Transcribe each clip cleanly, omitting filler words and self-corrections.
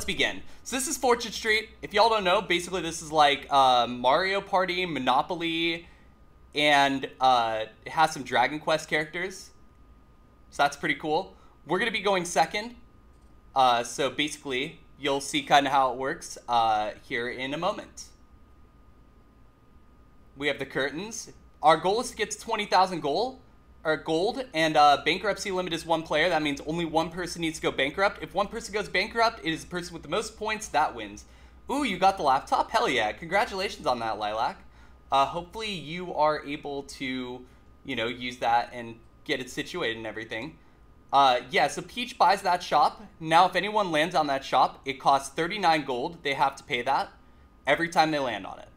begin. So this is Fortune Street. If y'all don't know, basically this is like Mario Party, Monopoly, and it has some Dragon Quest characters. So that's pretty cool. We're going to be going second. So basically, you'll see kind of how it works here in a moment. We have the curtains. Our goal is to get to 20,000 gold, and bankruptcy limit is 1 player. That means only 1 person needs to go bankrupt. If 1 person goes bankrupt, it is the person with the most points that wins. Ooh, you got the laptop? Hell yeah. Congratulations on that, Lilac. Hopefully you are able to, you know, use that and get it situated and everything. Yeah, so Peach buys that shop. Now, if anyone lands on that shop, it costs 39 gold. They have to pay that every time they land on it.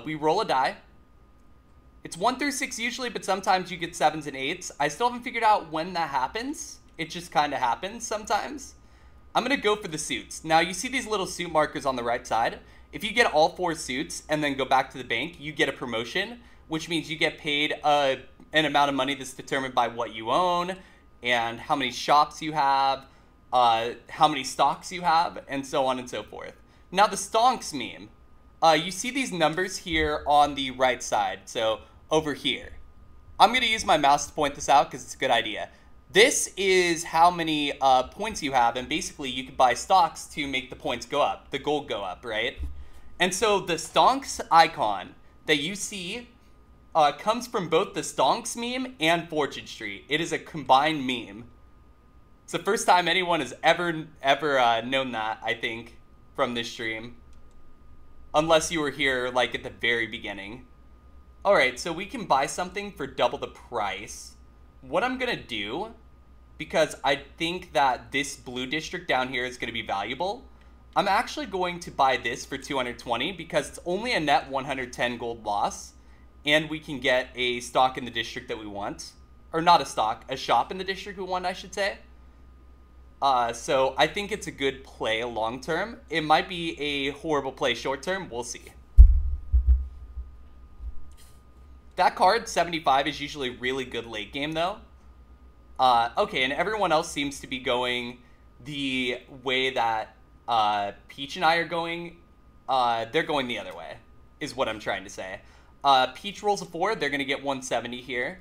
We roll a die. It's 1 through 6 usually, but sometimes you get 7s and 8s. I still haven't figured out when that happens. It just kind of happens sometimes. I'm going to go for the suits. Now, you see these little suit markers on the right side. If you get all 4 suits and then go back to the bank, you get a promotion, which means you get paid an amount of money that's determined by what you own and how many shops you have, how many stocks you have, and so on and so forth. Now, the stonks meme. You see these numbers here on the right side, so over here. I'm going to use my mouse to point this out because it's a good idea. This is how many points you have, and basically you can buy stocks to make the points go up, the gold go up, right? And so the stonks icon that you see comes from both the stonks meme and Fortune Street. It is a combined meme. It's the first time anyone has ever known that, I think, from this stream. Unless you were here, like, at the very beginning. Alright, so we can buy something for double the price. What I'm gonna do, because I think that this blue district down here is gonna be valuable, I'm actually going to buy this for 220 because it's only a net 110 gold loss, and we can get a stock in the district that we want. Or not a stock, a shop in the district we want, I should say. So I think it's a good play long term. It might be a horrible play short term. We'll see. That card, 75, is usually really good late game, though. Okay, and everyone else seems to be going the way that Peach and I are going. They're going the other way, is what I'm trying to say. Peach rolls a 4. They're going to get 170 here.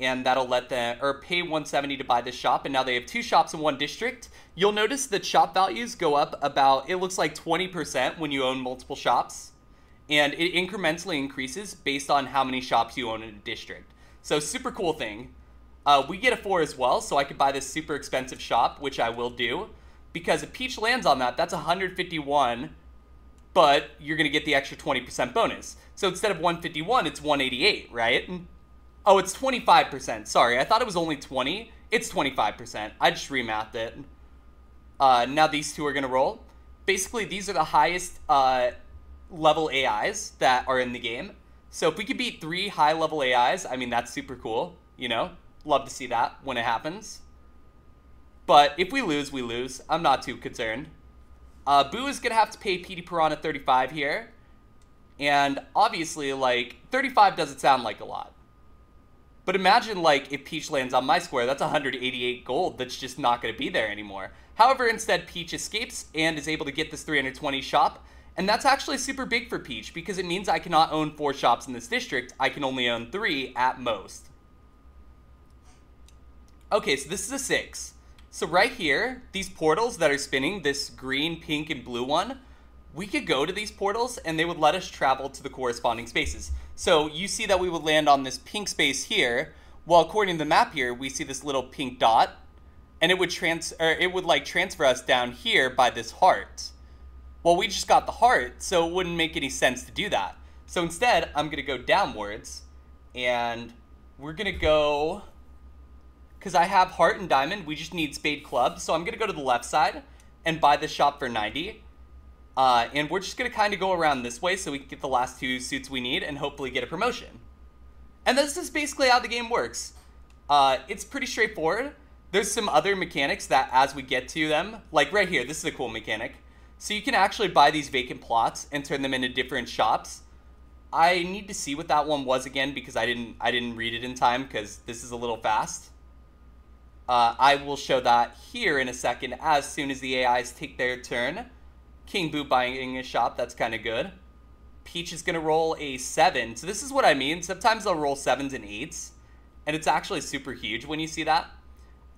And that'll let them, or pay 170 to buy this shop, and now they have 2 shops in 1 district. You'll notice that shop values go up about, it looks like 20% when you own multiple shops, and it incrementally increases based on how many shops you own in a district. So super cool thing. We get a 4 as well, so I could buy this super expensive shop, which I will do, because if Peach lands on that, that's 151, but you're going to get the extra 20% bonus. So instead of 151, it's 188, right? Oh, it's 25%. Sorry, I thought it was only 20. It's 25%. I just remathed it. Now these 2 are going to roll. Basically, these are the highest level AIs that are in the game. So if we could beat 3 high-level AIs, I mean, that's super cool. You know? Love to see that when it happens. But if we lose, we lose. I'm not too concerned. Boo is going to have to pay PD Piranha 35 here. And obviously, like, 35 doesn't sound like a lot. But imagine, like, if Peach lands on my square, that's 188 gold that's just not going to be there anymore. However, instead, Peach escapes and is able to get this 320 shop. And that's actually super big for Peach because it means I cannot own 4 shops in this district. I can only own 3 at most. Okay, so this is a 6. So right here, these portals that are spinning, this green, pink, and blue one, we could go to these portals and they would let us travel to the corresponding spaces. So you see that we would land on this pink space here. Well, according to the map here, we see this little pink dot, and it would transfer us down here by this heart. Well, we just got the heart, so it wouldn't make any sense to do that. So instead, I'm going to go downwards, and we're going to go, because I have heart and diamond, we just need spade club. So I'm going to go to the left side and buy this shop for 90. And we're just going to kind of go around this way so we can get the last 2 suits we need and hopefully get a promotion. And this is basically how the game works. It's pretty straightforward. There's some other mechanics that as we get to them, like right here, this is a cool mechanic. So you can actually buy these vacant plots and turn them into different shops. I need to see what that one was again because I didn't read it in time because this is a little fast. I will show that here in a second as soon as the AIs take their turn. King Boo buying a shop, that's kind of good. Peach is going to roll a 7. So this is what I mean. Sometimes they'll roll 7s and 8s, and it's actually super huge when you see that.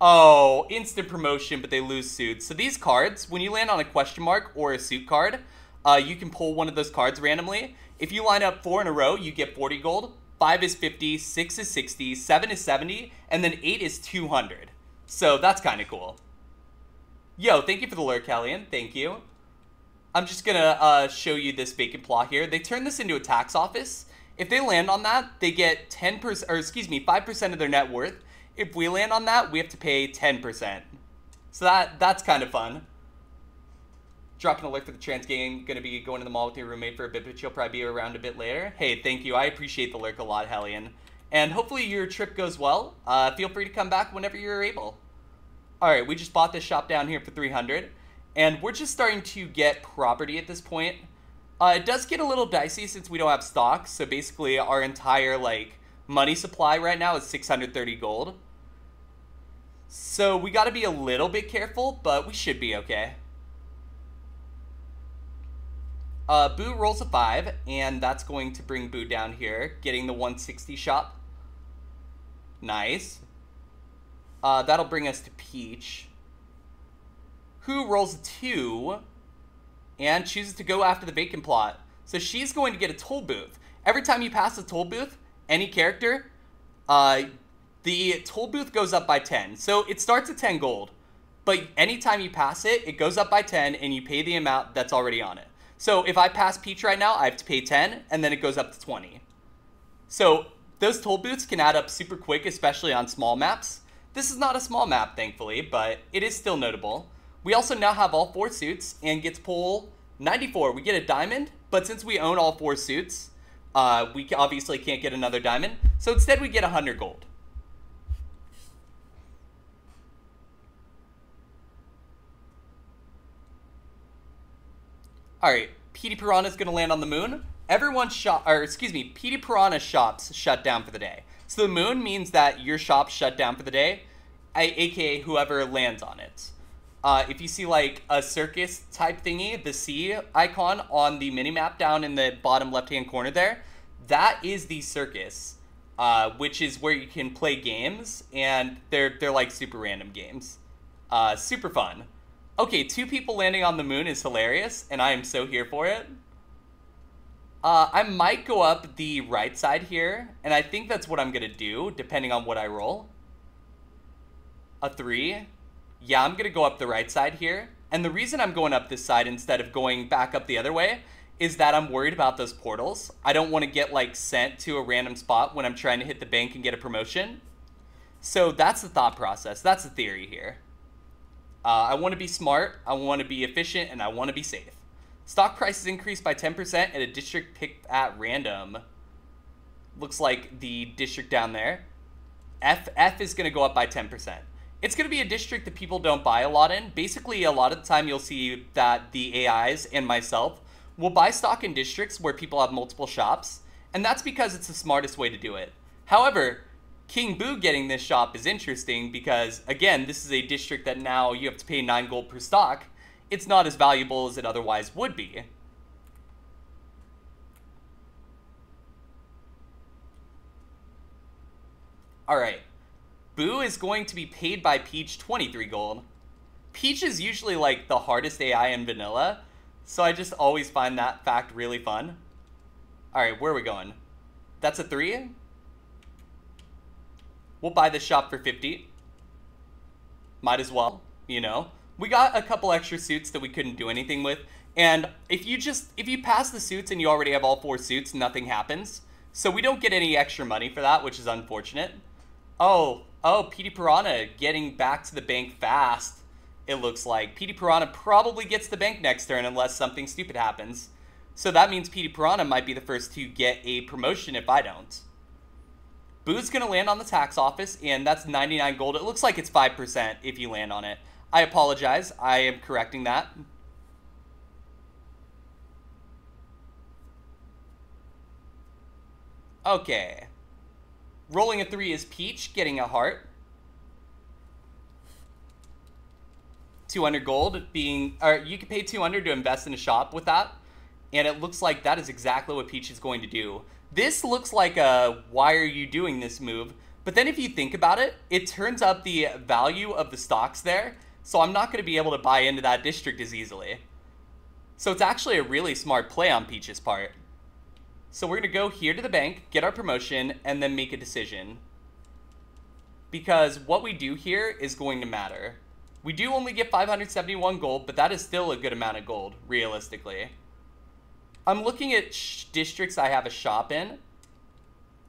Oh, instant promotion, but they lose suits. So these cards, when you land on a question mark or a suit card, you can pull one of those cards randomly. If you line up 4 in a row, you get 40 gold. 5 is 50, 6 is 60, 7 is 70, and then 8 is 200. So that's kind of cool. Yo, thank you for the lurk, Hellion. Thank you. I'm just going to show you this vacant plot here. They turn this into a tax office. If they land on that, they get 10%, or excuse me, 5% of their net worth. If we land on that, we have to pay 10%. So that's kind of fun. Dropping a lurk for the trans game. Going to be going to the mall with your roommate for a bit, but you'll probably be around a bit later. Hey, thank you. I appreciate the lurk a lot, Hellion. And hopefully your trip goes well. Feel free to come back whenever you're able. Alright, we just bought this shop down here for 300. And we're just starting to get property at this point. It does get a little dicey since we don't have stock. So basically our entire, like, money supply right now is 630 gold. So we got to be a little bit careful, but we should be okay. Boo rolls a 5, and that's going to bring Boo down here, getting the 160 shop. Nice. That'll bring us to Peach, who rolls a 2 and chooses to go after the vacant plot. So she's going to get a toll booth. Every time you pass a toll booth, any character, the toll booth goes up by 10. So it starts at 10 gold, but anytime you pass it, it goes up by 10 and you pay the amount that's already on it. So if I pass Peach right now, I have to pay 10 and then it goes up to 20. So those toll booths can add up super quick, especially on small maps. This is not a small map, thankfully, but it is still notable. We also now have all 4 suits and get to pull 94. We get a diamond, but since we own all 4 suits, we obviously can't get another diamond. So instead we get 100 gold. Alright, Petey Piranha's going to land on the moon. Petey Piranha shops shut down for the day. So the moon means that your shop shut down for the day, aka whoever lands on it. If you see like a circus type thingy, the C icon on the minimap down in the bottom left-hand corner there, that is the circus, which is where you can play games, and they're like super random games. Super fun. Okay, 2 people landing on the moon is hilarious, and I am so here for it. I might go up the right side here, and I think that's what I'm going to do, depending on what I roll. A 3. Yeah, I'm going to go up the right side here. And the reason I'm going up this side instead of going back up the other way is that I'm worried about those portals. I don't want to get, like, sent to a random spot when I'm trying to hit the bank and get a promotion. So that's the thought process. That's the theory here. I want to be smart, I want to be efficient, and I want to be safe. Stock prices increased by 10% at a district picked at random. Looks like the district down there. F is going to go up by 10%. It's going to be a district that people don't buy a lot in. Basically, a lot of the time you'll see that the AIs and myself will buy stock in districts where people have multiple shops, and that's because it's the smartest way to do it. However, King Boo getting this shop is interesting because, again, this is a district that now you have to pay 9 gold per stock. It's not as valuable as it otherwise would be. Alright. Boo is going to be paid by Peach 23 gold. Peach is usually like the hardest AI in vanilla, so I just always find that fact really fun. Alright, where are we going? That's a 3? We'll buy this shop for 50. Might as well, you know. We got a couple extra suits that we couldn't do anything with. And if you pass the suits and you already have all 4 suits, nothing happens. So we don't get any extra money for that, which is unfortunate. Oh, Petey Piranha getting back to the bank fast, it looks like. Petey Piranha probably gets the bank next turn unless something stupid happens. So that means Petey Piranha might be the first to get a promotion if I don't. Boo's going to land on the tax office, and that's 99 gold. It looks like it's 5% if you land on it. I apologize. I am correcting that. Okay. Rolling a 3 is Peach, getting a heart. 200 gold being, or you can pay 200 to invest in a shop with that. And it looks like that is exactly what Peach is going to do. This looks like a why are you doing this move? But then if you think about it, it turns up the value of the stocks there. So I'm not going to be able to buy into that district as easily. So it's actually a really smart play on Peach's part. So we're going to go here to the bank, get our promotion, and then make a decision. Because what we do here is going to matter. We do only get 571 gold, but that is still a good amount of gold, realistically. I'm looking at districts I have a shop in.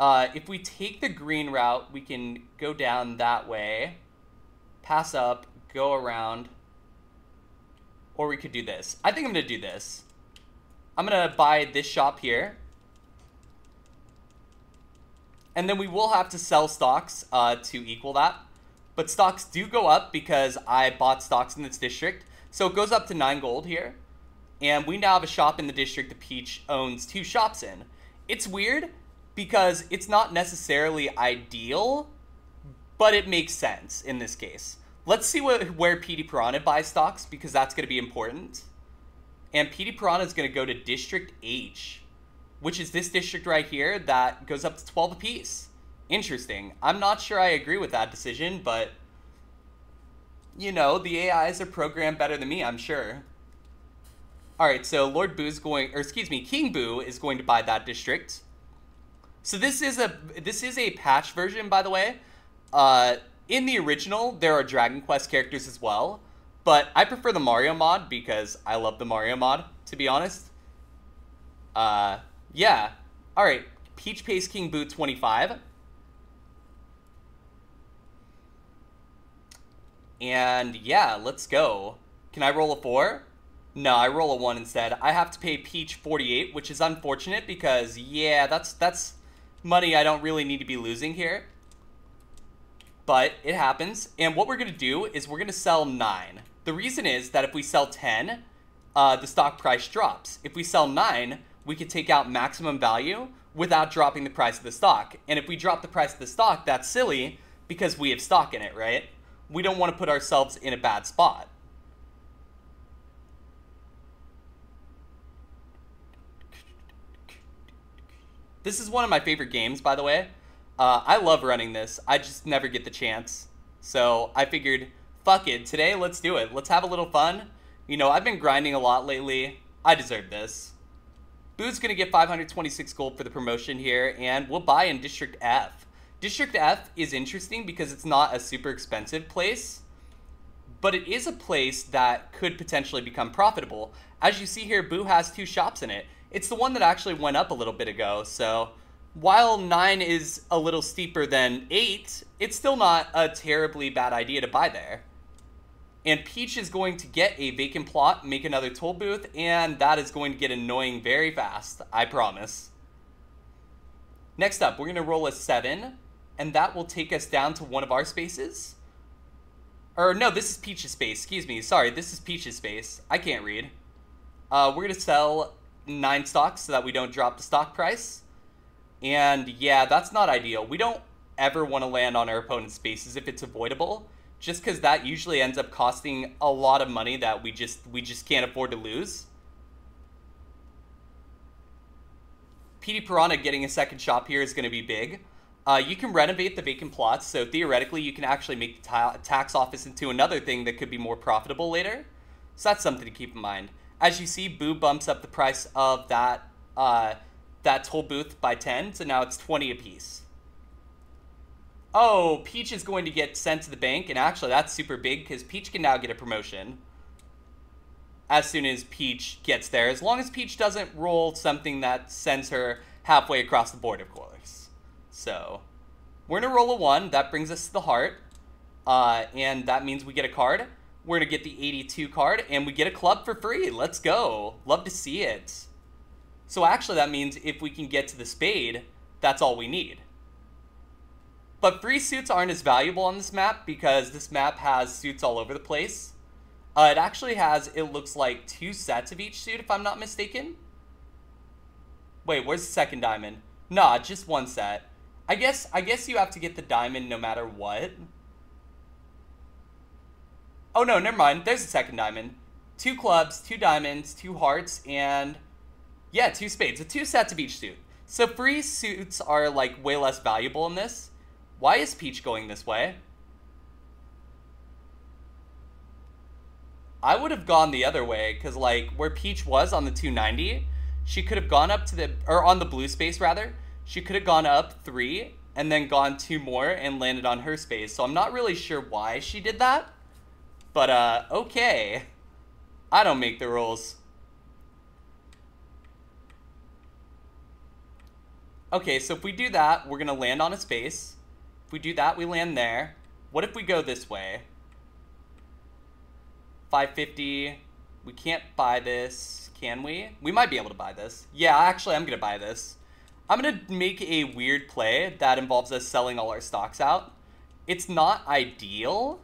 If we take the green route, we can go down that way, pass up, go around, or we could do this. I think I'm going to do this. I'm going to buy this shop here. And then we will have to sell stocks to equal that. But stocks do go up because I bought stocks in this district. So it goes up to 9 gold here. And we now have a shop in the district that Peach owns 2 shops in. It's weird because it's not necessarily ideal, but it makes sense in this case. Let's see where Petey Piranha buys stocks because that's going to be important. And Petey Piranha is going to go to District H, which is this district right here that goes up to 12 apiece. Interesting. I'm not sure I agree with that decision, but, you know, the AIs are programmed better than me, I'm sure. Alright, so Lord Boo's going, or excuse me, King Boo is going to buy that district. So this is a patch version, by the way. In the original, there are Dragon Quest characters as well, but I prefer the Mario mod because I love the Mario mod, to be honest. Yeah. Alright, Peach pays King Boo 25. And yeah, let's go. Can I roll a 4? No, I roll a 1 instead. I have to pay Peach 48, which is unfortunate because, yeah, that's money I don't really need to be losing here. But it happens. And what we're going to do is we're going to sell 9. The reason is that if we sell 10, the stock price drops. If we sell 9, we can take out maximum value without dropping the price of the stock. And if we drop the price of the stock, that's silly because we have stock in it, right? We don't want to put ourselves in a bad spot. This is one of my favorite games, by the way. I love running this. I just never get the chance. So I figured, fuck it, today let's do it. Let's have a little fun. You know, I've been grinding a lot lately. I deserve this. Boo's going to get 526 gold for the promotion here, and we'll buy in District F. District F is interesting because it's not a super expensive place, but it is a place that could potentially become profitable. As you see here, Boo has 2 shops in it. It's the one that actually went up a little bit ago, so while 9 is a little steeper than 8, it's still not a terribly bad idea to buy there. And Peach is going to get a vacant plot, make another toll booth, and that is going to get annoying very fast, I promise. Next up, we're going to roll a 7, and that will take us down to one of our spaces. Or no, this is Peach's space, excuse me. Sorry, this is Peach's space. I can't read. We're going to sell 9 stocks so that we don't drop the stock price. And yeah, that's not ideal. We don't ever want to land on our opponent's spaces if it's avoidable, just because that usually ends up costing a lot of money that we just can't afford to lose. Petey Piranha getting a second shop here is going to be big. You can renovate the vacant plots, so theoretically you can actually make the tax office into another thing that could be more profitable later. So that's something to keep in mind. As you see, Boo bumps up the price of that toll booth by 10, so now it's 20 apiece. Oh, Peach is going to get sent to the bank, and actually that's super big because Peach can now get a promotion as soon as Peach gets there, as long as Peach doesn't roll something that sends her halfway across the board, of course. So we're going to roll a 1. That brings us to the heart, and that means we get a card. We're going to get the 82 card, and we get a club for free. Let's go. Love to see it. So actually, that means if we can get to the spade, that's all we need. But free suits aren't as valuable on this map because this map has suits all over the place. It actually has, it looks like, 2 sets of each suit, if I'm not mistaken. Wait, where's the second diamond? Nah, just 1 set. I guess you have to get the diamond no matter what. Oh, no, never mind. There's a second diamond. 2 clubs, 2 diamonds, 2 hearts, and... yeah, 2 spades. So 2 sets of each suit. So free suits are, like, way less valuable in this. Why is Peach going this way? I would have gone the other way, because, like, where Peach was on the 290, she could have gone up to the... or on the blue space, rather. She could have gone up 3, and then gone 2 more, and landed on her space. So I'm not really sure why she did that. But, okay. I don't make the rules. Okay, so if we do that, we're going to land on a space. If we do that, we land there. What if we go this way? 550. We can't buy this, can we? We might be able to buy this. Yeah, actually, I'm going to buy this. I'm going to make a weird play that involves us selling all our stocks out. It's not ideal,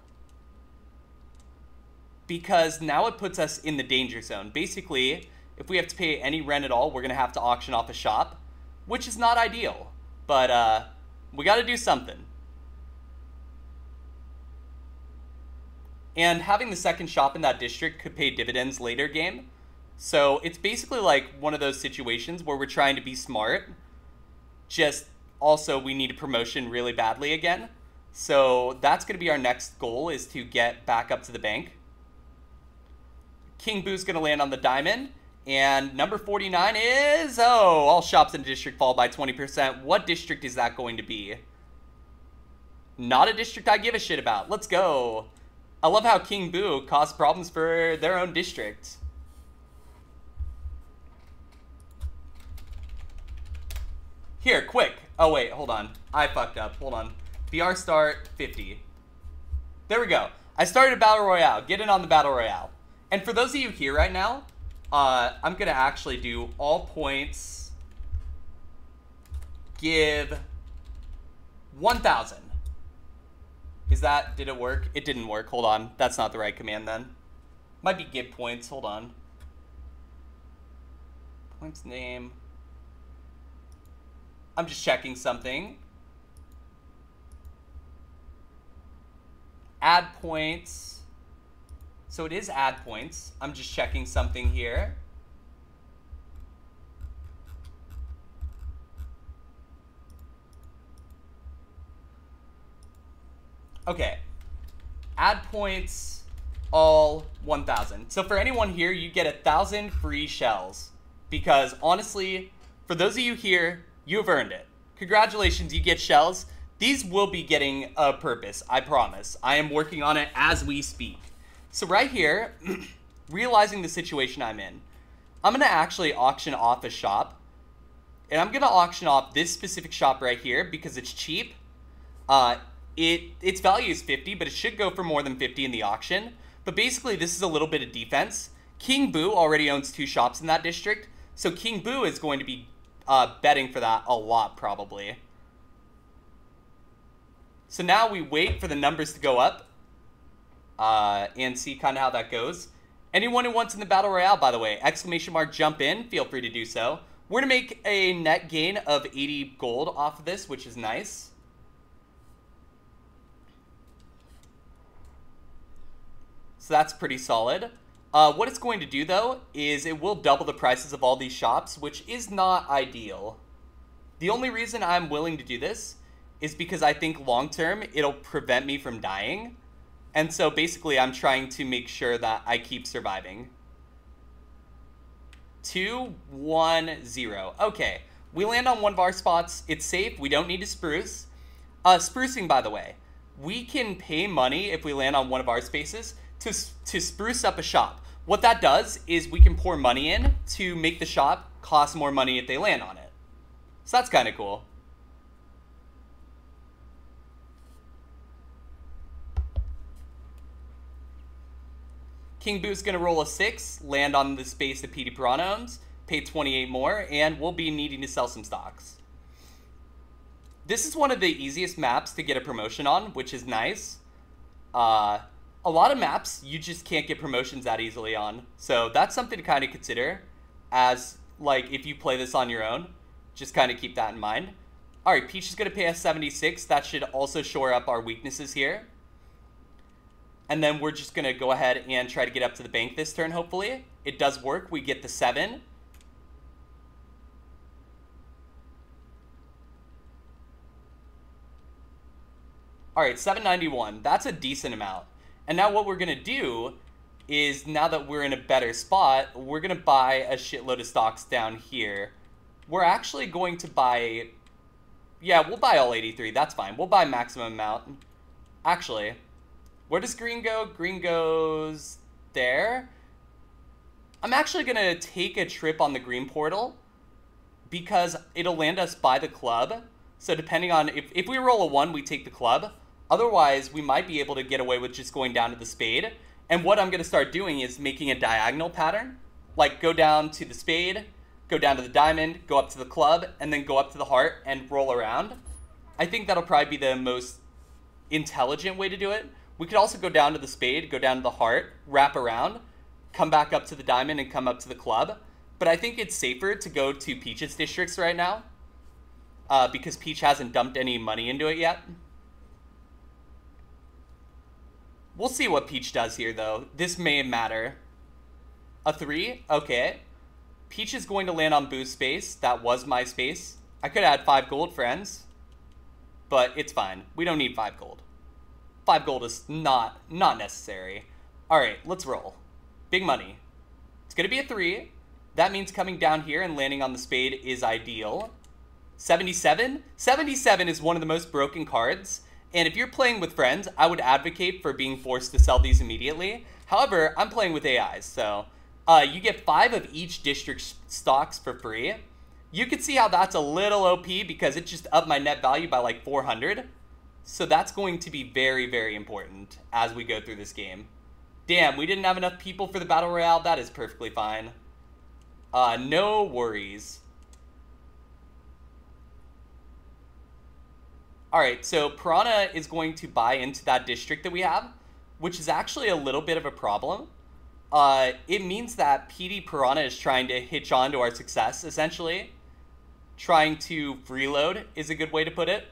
because now it puts us in the danger zone. Basically, if we have to pay any rent at all, we're going to have to auction off a shop, which is not ideal. But we got to do something. And having the second shop in that district could pay dividends later game. So it's basically like one of those situations where we're trying to be smart. Just also we need a promotion really badly again. So that's going to be our next goal, is to get back up to the bank. King Boo's going to land on the diamond. And number 49 is... oh, all shops in the district fall by 20%. What district is that going to be? Not a district I give a shit about. Let's go. I love how King Boo caused problems for their own district. Here, quick. Oh, wait, hold on. I fucked up. Hold on. BR start 50. There we go. I started a Battle Royale. Get in on the Battle Royale. And for those of you here right now, I'm going to actually do all points. Give 1,000. Is that, did it work? It didn't work. Hold on. That's not the right command then. Might be give points. Hold on. Points name. I'm just checking something. Add points. So it is add points. I'm just checking something here. Okay. Add points, all 1,000. So for anyone here, you get 1,000 free shells. Because honestly, for those of you here, you have earned it. Congratulations, you get shells. These will be getting a purpose, I promise. I am working on it as we speak. So right here, realizing the situation I'm in, I'm going to actually auction off a shop. And I'm going to auction off this specific shop right here because it's cheap. Its value is 50, but it should go for more than 50 in the auction. But basically, this is a little bit of defense. King Boo already owns 2 shops in that district. So King Boo is going to be betting for that a lot, probably. So now we wait for the numbers to go up. And see kind of how that goes. Anyone who wants in the Battle Royale, by the way, exclamation mark jump in, feel free to do so. We're going to make a net gain of 80 gold off of this, which is nice. So that's pretty solid. What it's going to do, though, is it will double the prices of all these shops, which is not ideal. The only reason I'm willing to do this is because I think long-term it'll prevent me from dying. And so basically I'm trying to make sure that I keep surviving. 2, 1, 0. Okay, we land on one of our spots. It's safe. We don't need to spruce. Sprucing, by the way. We can pay money if we land on one of our spaces to spruce up a shop. What that does is we can pour money in to make the shop cost more money if they land on it. So that's kind of cool. King Boo's going to roll a 6, land on the space that PD Piranha owns, pay 28 more, and we'll be needing to sell some stocks. This is one of the easiest maps to get a promotion on, which is nice. A lot of maps, you just can't get promotions that easily on. So that's something to kind of consider as, like, if you play this on your own. Just kind of keep that in mind. All right, Peach is going to pay us 76. That should also shore up our weaknesses here. And then we're just going to go ahead and try to get up to the bank this turn, hopefully. It does work. We get the 7. All right, 791. That's a decent amount. And now what we're going to do is, now that we're in a better spot, we're going to buy a shitload of stocks down here. We're actually going to buy... Yeah, we'll buy all 83. That's fine. We'll buy maximum amount. Actually, where does green go? Green goes there. I'm actually going to take a trip on the green portal because it'll land us by the club. So depending on... If we roll a 1, we take the club. Otherwise, we might be able to get away with just going down to the spade. And what I'm going to start doing is making a diagonal pattern. Like, go down to the spade, go down to the diamond, go up to the club, and then go up to the heart and roll around. I think that'll probably be the most intelligent way to do it. We could also go down to the spade, go down to the heart, wrap around, come back up to the diamond, and come up to the club. But I think it's safer to go to Peach's districts right now because Peach hasn't dumped any money into it yet. We'll see what Peach does here, though. This may matter. A 3? Okay. Peach is going to land on Boo's space. That was my space. I could add 5 gold, friends. But it's fine. We don't need 5 gold. 5 gold is not necessary. Alright, let's roll. Big money. It's going to be a 3. That means coming down here and landing on the spade is ideal. 77? 77 is one of the most broken cards. And if you're playing with friends, I would advocate for being forced to sell these immediately. However, I'm playing with AIs, so you get 5 of each district stocks for free. You can see how that's a little OP because it just upped my net value by like 400. So that's going to be very, very important as we go through this game. Damn, we didn't have enough people for the Battle Royale. That is perfectly fine. No worries. Alright, so Piranha is going to buy into that district that we have, which is actually a little bit of a problem. It means that PD Piranha is trying to hitch on to our success, essentially. Trying to freeload is a good way to put it.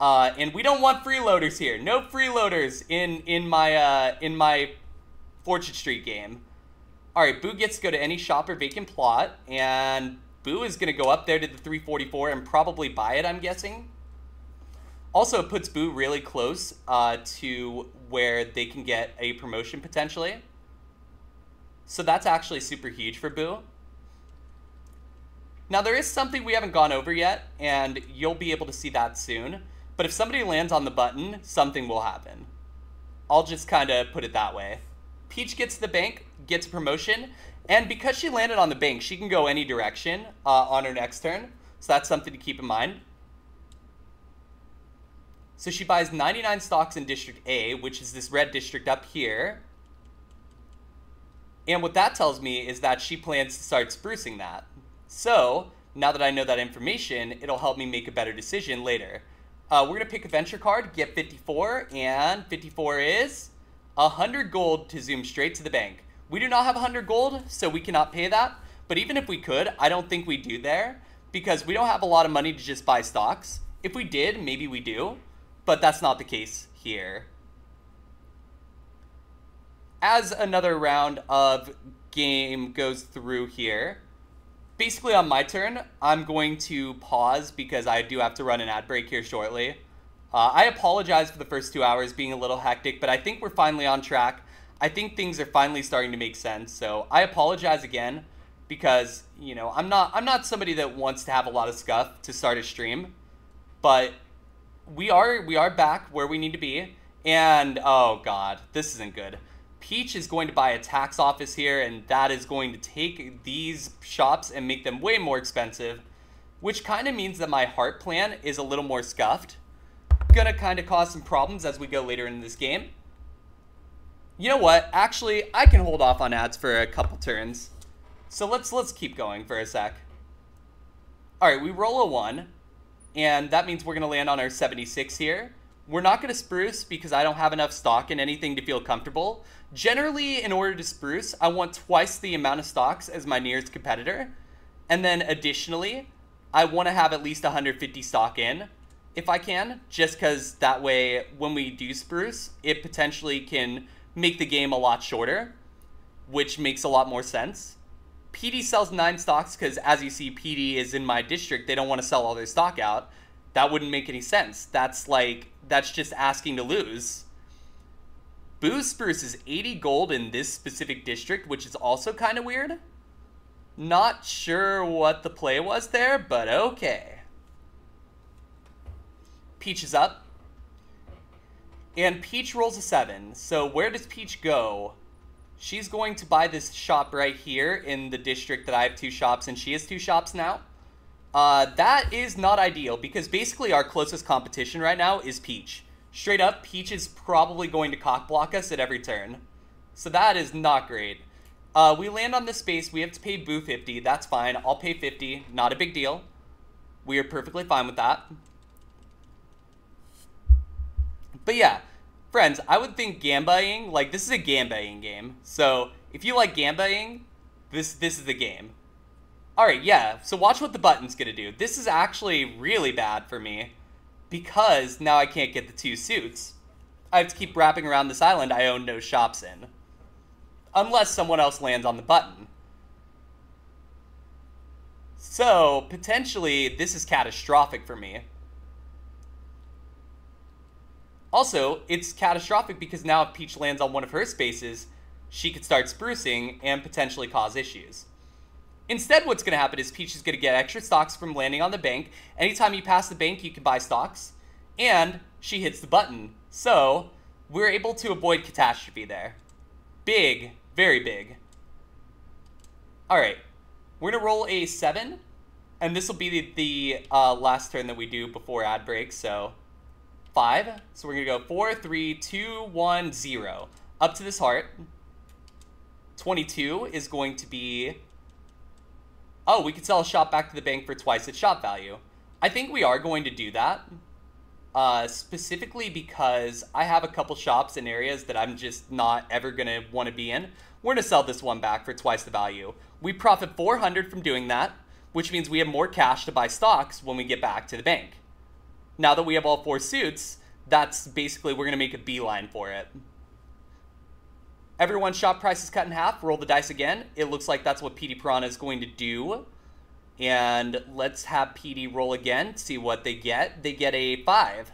And we don't want freeloaders here. No freeloaders in my Fortune Street game. Alright, Boo gets to go to any shop or vacant plot, and Boo is going to go up there to the 344 and probably buy it, I'm guessing. Also, it puts Boo really close to where they can get a promotion, potentially. So that's actually super huge for Boo. Now, there is something we haven't gone over yet, and you'll be able to see that soon. But if somebody lands on the button, something will happen. I'll just kind of put it that way. Peach gets to the bank, gets a promotion, and because she landed on the bank, she can go any direction on her next turn. So that's something to keep in mind. So she buys 99 stocks in District A, which is this red district up here. And what that tells me is that she plans to start sprucing that. So, now that I know that information, it'll help me make a better decision later. We're going to pick a venture card, get 54, and 54 is 100 gold to zoom straight to the bank. We do not have 100 gold, so we cannot pay that. But even if we could, I don't think we do there, because we don't have a lot of money to just buy stocks. If we did, maybe we do. But that's not the case here. As another round of game goes through here, basically on my turn, I'm going to pause because I do have to run an ad break here shortly. I apologize for the first 2 hours being a little hectic, but I think we're finally on track. I think things are finally starting to make sense, so I apologize again because, you know, I'm not somebody that wants to have a lot of scuff to start a stream, but we are back where we need to be, and oh god, this isn't good. Peach is going to buy a tax office here, and that is going to take these shops and make them way more expensive, which kind of means that my heart plan is a little more scuffed. Gonna kind of cause some problems as we go later in this game. You know what? Actually, I can hold off on ads for a couple turns. So let's keep going for a sec. All right, we roll a 1. And that means we're going to land on our 76 here. We're not going to spruce because I don't have enough stock in anything to feel comfortable. Generally, in order to spruce, I want twice the amount of stocks as my nearest competitor. And then additionally, I want to have at least 150 stock in. if I can, just because that way when we do spruce, it potentially can make the game a lot shorter, which makes a lot more sense. PD sells 9 stocks because, as you see, PD is in my district. They don't want to sell all their stock out. That wouldn't make any sense. That's just asking to lose. Boo's spruce is 80 gold in this specific district, which is also kind of weird. Not sure what the play was there, but okay. Peach is up. And Peach rolls a 7. So where does Peach go? She's going to buy this shop right here in the district that I have 2 shops, and she has 2 shops now. That is not ideal, because basically our closest competition right now is Peach. Straight up, Peach is probably going to cockblock us at every turn. So that is not great. We land on this space. We have to pay Boo 50. That's fine. I'll pay 50. Not a big deal. We are perfectly fine with that. But yeah, friends, I would think Gambaying, like, this is a Gambaying game. So if you like Gambaying, this is the game. Alright, yeah, so watch what the button's gonna do. This is actually really bad for me, because now I can't get the 2 suits. I have to keep wrapping around this island I own no shops in. Unless someone else lands on the button. So, potentially, this is catastrophic for me. Also, it's catastrophic because now if Peach lands on one of her spaces, she could start sprucing and potentially cause issues. Instead, what's going to happen is Peach is going to get extra stocks from landing on the bank. Anytime you pass the bank, you can buy stocks. And she hits the button. So, we're able to avoid catastrophe there. Big, very big. Alright, we're going to roll a 7. And this will be the last turn that we do before ad break, so 5. So we're going to go 4, 3, 2, 1, 0. Up to this heart. 22 is going to be... Oh, we could sell a shop back to the bank for twice its shop value. I think we are going to do that. Specifically because I have a couple shops in areas that I'm just not ever going to want to be in. We're going to sell this one back for twice the value. We profit 400 from doing that, which means we have more cash to buy stocks when we get back to the bank. Now that we have all 4 suits, that's basically, we're going to make a beeline for it. Everyone's shop price is cut in half. Roll the dice again. It looks like that's what PD Piranha is going to do. And let's have PD roll again, see what they get. They get a 5.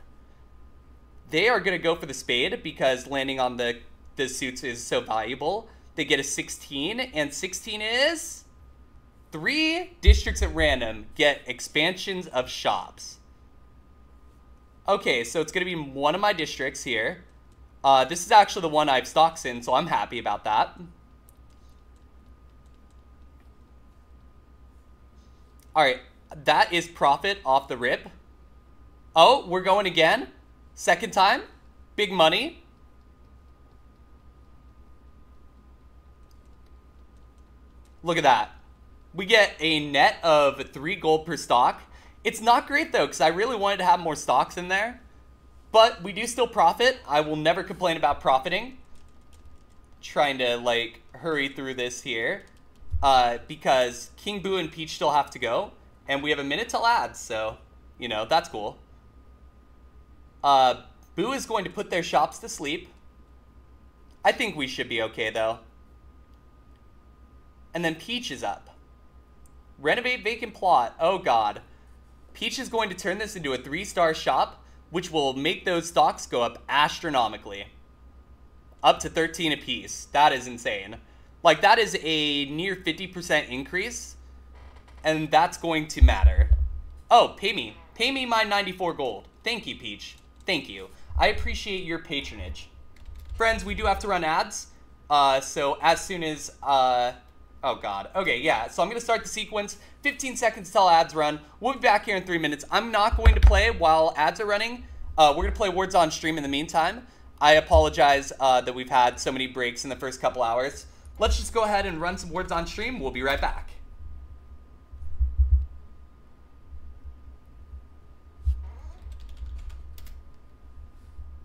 They are going to go for the spade because landing on the suits is so valuable. They get a 16, and 16 is 3 districts at random get expansions of shops. Okay, so it's going to be one of my districts here. This is actually the one I have stocks in, so I'm happy about that. Alright, that is profit off the rip. Oh, we're going again? Second time? Big money. Look at that. We get a net of 3 gold per stock. It's not great, though, because I really wanted to have more stocks in there. But we do still profit. I will never complain about profiting. Trying to, like, hurry through this here. Because King Boo and Peach still have to go. And we have a minute till ads, so, you know, that's cool. Boo is going to put their shops to sleep. I think we should be okay, though. And then Peach is up. Renovate vacant plot. Oh, God. Peach is going to turn this into a 3-star shop, which will make those stocks go up astronomically. Up to 13 apiece. That is insane. Like, that is a near 50% increase, and that's going to matter. Oh, pay me. Pay me my 94 gold. Thank you, Peach. Thank you. I appreciate your patronage. Friends, we do have to run ads. So as soon as... Oh, God. Okay, yeah. So I'm going to start the sequence. 15 seconds till ads run. We'll be back here in 3 minutes. I'm not going to play while ads are running. We're going to play Words on Stream in the meantime. I apologize that we've had so many breaks in the first couple hours. Let's just go ahead and run some Words on Stream. We'll be right back.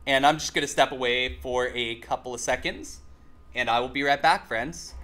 And I'm just going to step away for a couple of seconds. And I will be right back, friends.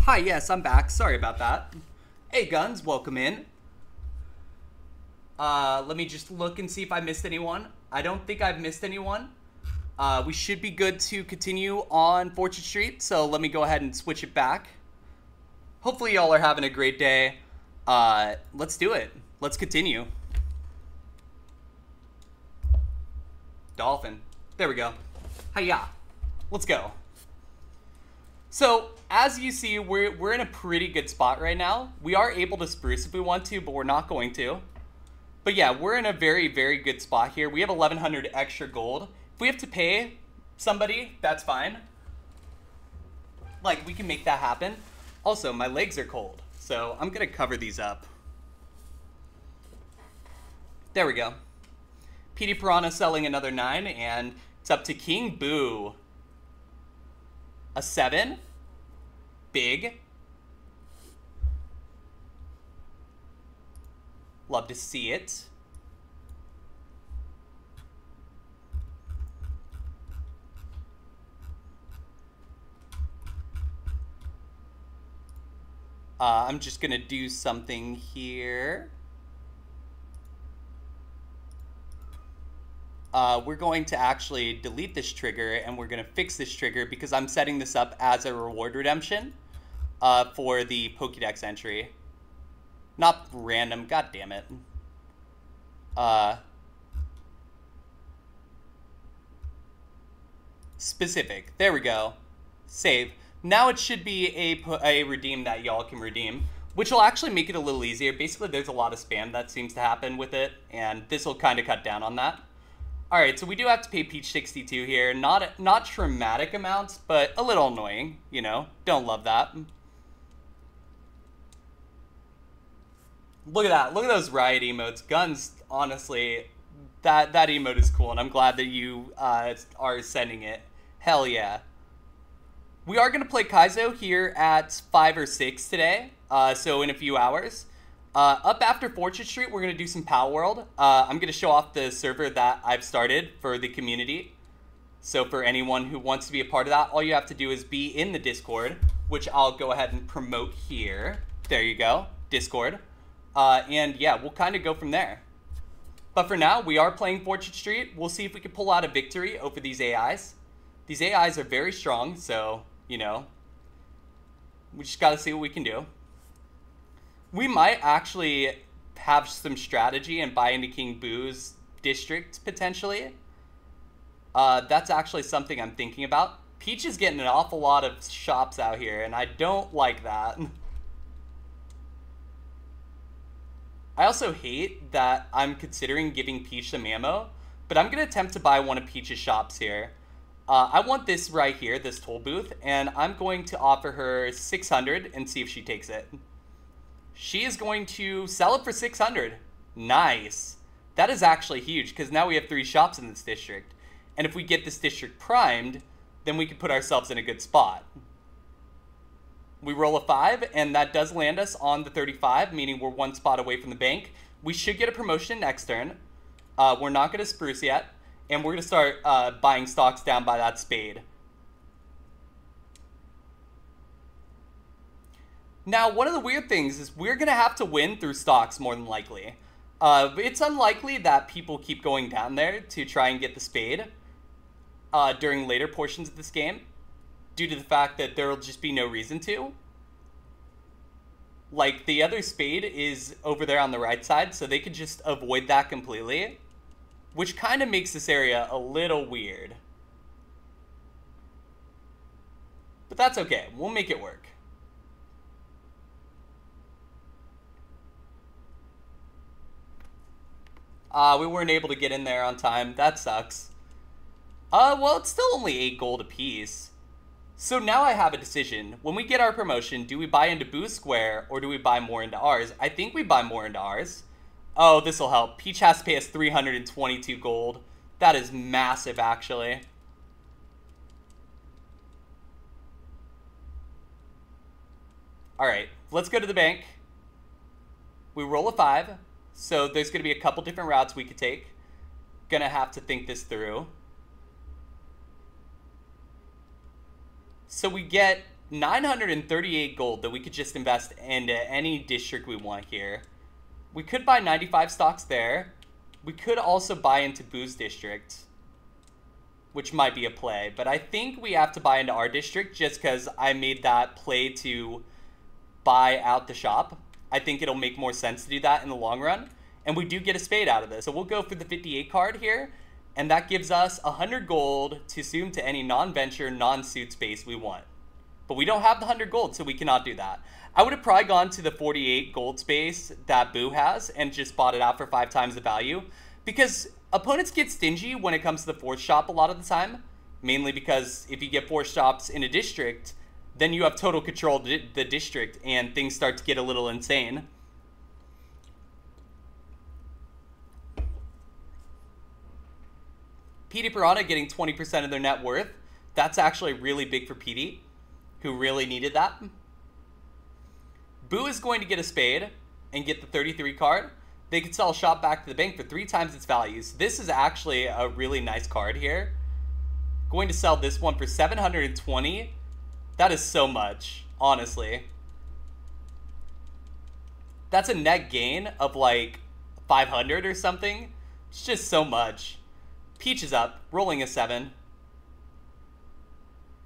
Hi, yes, I'm back. Sorry about that. Hey, Guns, welcome in. Let me just look and see if I missed anyone. I don't think I've missed anyone. We should be good to continue on Fortune Street, so let me go ahead and switch it back. Hopefully y'all are having a great day. Let's do it. Let's continue. Dolphin. There we go. Hiya. Let's go. So, as you see, we're in a pretty good spot right now. We are able to spruce if we want to, but we're not going to. But yeah, we're in a very, very good spot here. We have 1,100 extra gold. If we have to pay somebody, that's fine. Like, we can make that happen. Also, my legs are cold, so I'm going to cover these up. There we go. PD Piranha selling another 9, and it's up to King Boo. A 7. Big. Love to see it. I'm just going to do something here. We're going to actually delete this trigger, and we're going to fix this trigger because I'm setting this up as a reward redemption for the Pokédex entry. Not random, god damn it. Specific. There we go. Save. Now it should be a redeem that y'all can redeem, which will actually make it a little easier. Basically, there's a lot of spam that seems to happen with it, and this will kind of cut down on that. Alright, so we do have to pay Peach 62 here. Not traumatic amounts, but a little annoying, you know. Don't love that. Look at that. Look at those riot emotes. Guns, honestly, that emote is cool, and I'm glad that you are sending it. Hell yeah. We are going to play Kaizo here at 5 or 6 today, so in a few hours. Up after Fortune Street, we're going to do some Pow World. I'm going to show off the server that I've started for the community. So for anyone who wants to be a part of that, all you have to do is be in the Discord, which I'll go ahead and promote here. There you go, Discord. And yeah, we'll kind of go from there. But for now, we are playing Fortune Street. We'll see if we can pull out a victory over these AIs. These AIs are very strong, so, you know, we just got to see what we can do. We might actually have some strategy and buy into King Boo's district, potentially. That's actually something I'm thinking about. Peach is getting an awful lot of shops out here, and I don't like that. I also hate that I'm considering giving Peach some ammo, but I'm going to attempt to buy one of Peach's shops here. I want this right here, this toll booth, and I'm going to offer her 600 and see if she takes it. She is going to sell it for 600. Nice. That is actually huge, because now we have 3 shops in this district. And if we get this district primed, then we can put ourselves in a good spot. We roll a 5, and that does land us on the 35, meaning we're 1 spot away from the bank. We should get a promotion next turn. We're not going to spruce yet, and we're going to start buying stocks down by that spade. Now, one of the weird things is we're going to have to win through stocks more than likely. It's unlikely that people keep going down there to try and get the spade during later portions of this game, due to the fact that there will just be no reason to. Like, the other spade is over there on the right side, so they could just avoid that completely, which kind of makes this area a little weird. But that's okay. We'll make it work. We weren't able to get in there on time. That sucks. Well, it's still only 8 gold apiece. So now I have a decision. When we get our promotion, do we buy into Boo Square or do we buy more into ours? I think we buy more into ours. Oh, this will help. Peach has to pay us 322 gold. That is massive, actually. Alright, let's go to the bank. We roll a 5. So there's going to be a couple different routes we could take. Gonna have to think this through. So we get 938 gold that we could just invest into any district we want here. We could buy 95 stocks there. We could also buy into Boo's district, which might be a play. But I think we have to buy into our district just because I made that play to buy out the shop. I think it'll make more sense to do that in the long run. And we do get a spade out of this. So we'll go for the 58 card here. And that gives us 100 gold to zoom to any non-venture, non-suit space we want. But we don't have the 100 gold, so we cannot do that. I would have probably gone to the 48 gold space that Boo has and just bought it out for 5 times the value. Because opponents get stingy when it comes to the force shop a lot of the time. Mainly because if you get force shops in a district, then you have total control of the district and things start to get a little insane. PD Piranha getting 20% of their net worth. That's actually really big for PD, who really needed that. Boo is going to get a spade and get the 33 card. They could sell a shop back to the bank for 3 times its values. This is actually a really nice card here. Going to sell this one for 720. That is so much, honestly. That's a net gain of like 500 or something. It's just so much. Peach is up, rolling a 7.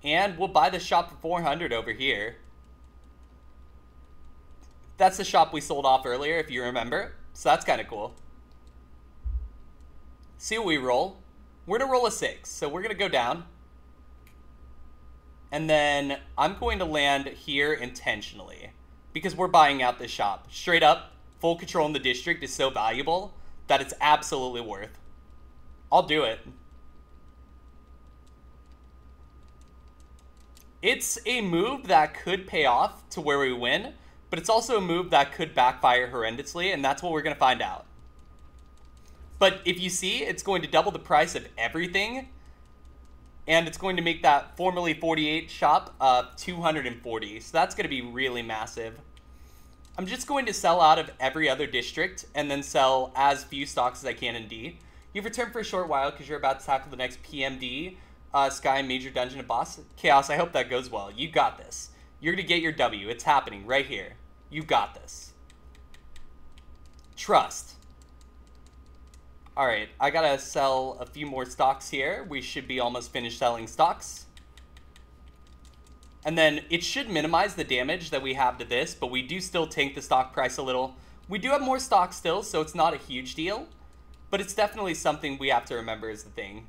And we'll buy the shop for 400 over here. That's the shop we sold off earlier, if you remember. So that's kind of cool. See what we roll. We're going to roll a 6, so we're going to go down. And then I'm going to land here intentionally, because we're buying out this shop. Straight up, full control in the district is so valuable that it's absolutely worth. I'll do it. It's a move that could pay off to where we win, but it's also a move that could backfire horrendously, and that's what we're going to find out. But if you see, it's going to double the price of everything, and it's going to make that formerly 48 shop 240, so that's going to be really massive. I'm just going to sell out of every other district and then sell as few stocks as I can in D. You've returned for a short while because you're about to tackle the next PMD, Sky Major Dungeon and Boss. Chaos, I hope that goes well. You got this. You're going to get your W. It's happening right here. You got this. Trust. Alright, I got to sell a few more stocks here. We should be almost finished selling stocks. And then it should minimize the damage that we have to this, but we do still tank the stock price a little. We do have more stocks still, so it's not a huge deal. But it's definitely something we have to remember is the thing.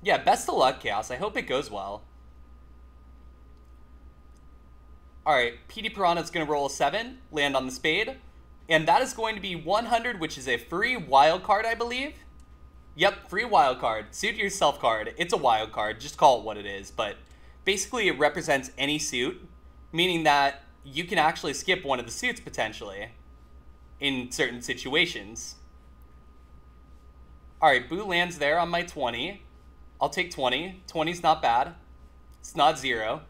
Yeah, best of luck, Chaos. I hope it goes well. Alright, PD Piranha's going to roll a 7, land on the spade. And that is going to be 100, which is a free wild card, I believe. Yep, free wild card. Suit yourself card. It's a wild card. Just call it what it is. But basically, it represents any suit, meaning that you can actually skip one of the suits, potentially, in certain situations. Alright, Boo lands there on my 20. I'll take 20. 20's not bad. It's not 0.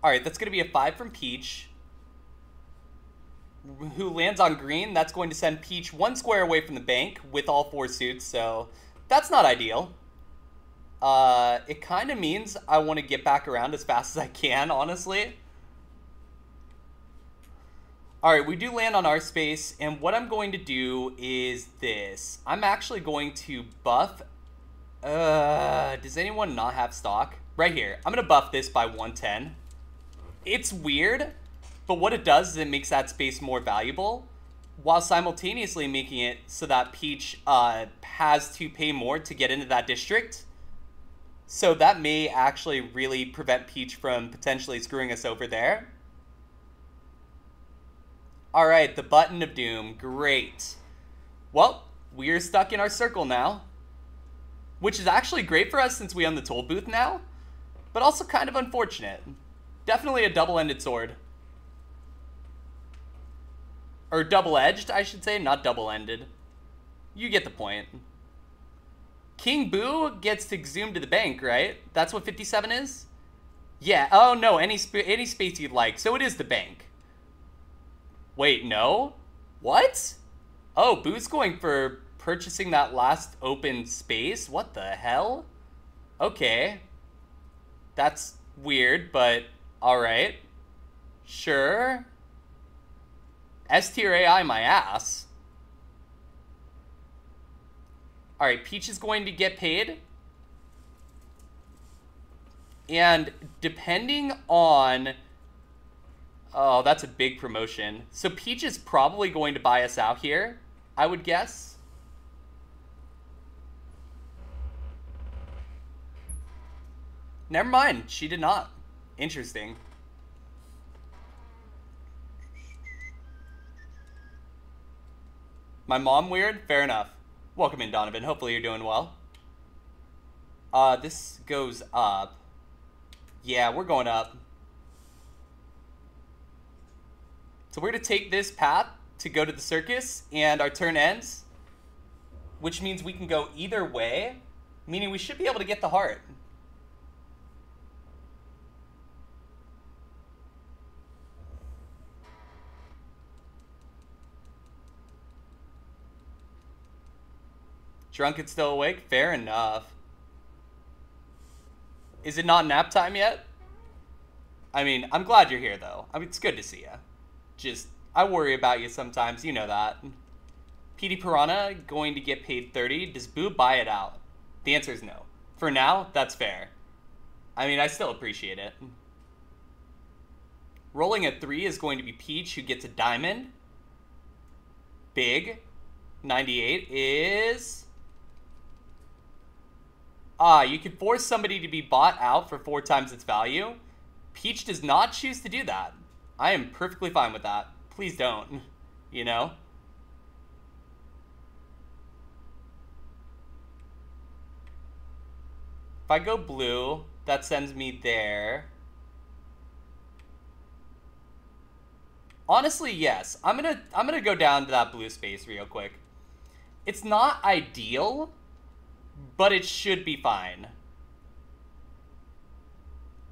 Alright, that's going to be a 5 from Peach, who lands on green. That's going to send Peach 1 square away from the bank with all 4 suits, so that's not ideal. It kind of means I want to get back around as fast as I can, honestly. Alright, we do land on our space, and what I'm going to do is this. I'm actually going to buff... does anyone not have stock? Right here. I'm going to buff this by 110. It's weird, but what it does is it makes that space more valuable, while simultaneously making it so that Peach has to pay more to get into that district. So that may actually really prevent Peach from potentially screwing us over there. Alright, the Button of Doom. Great. Well, we're stuck in our circle now, which is actually great for us since we own the toll booth now, but also kind of unfortunate. Definitely a double-ended sword. Or double-edged, I should say, not double-ended. You get the point. King Boo gets to zoom to the bank, right? That's what 57 is? Yeah, oh no, any space you'd like, so it is the bank. Wait, no? What? Oh, Boo's going for purchasing that last open space? What the hell? Okay. That's weird, but alright. Sure. S-tier AI my ass. Alright, Peach is going to get paid. And depending on... Oh, that's a big promotion. So Peach is probably going to buy us out here, I would guess. Never mind, she did not. Interesting. My mom weird? Fair enough. Welcome in, Donovan. Hopefully you're doing well. This goes up. Yeah, we're going up. So we're going to take this path to go to the circus, and our turn ends. Which means we can go either way, meaning we should be able to get the heart. Drunk and still awake? Fair enough. Is it not nap time yet? I mean, I'm glad you're here, though. I mean, it's good to see you. Just, I worry about you sometimes. You know that. PD Piranha going to get paid 30. Does Boo buy it out? The answer is no. For now, that's fair. I mean, I still appreciate it. Rolling a 3 is going to be Peach, who gets a diamond. Big. 98 is... you could force somebody to be bought out for 4 times its value. Peach does not choose to do that. I am perfectly fine with that. Please don't. You know? If I go blue, that sends me there. Honestly, yes. I'm gonna go down to that blue space real quick. It's not ideal, but it should be fine.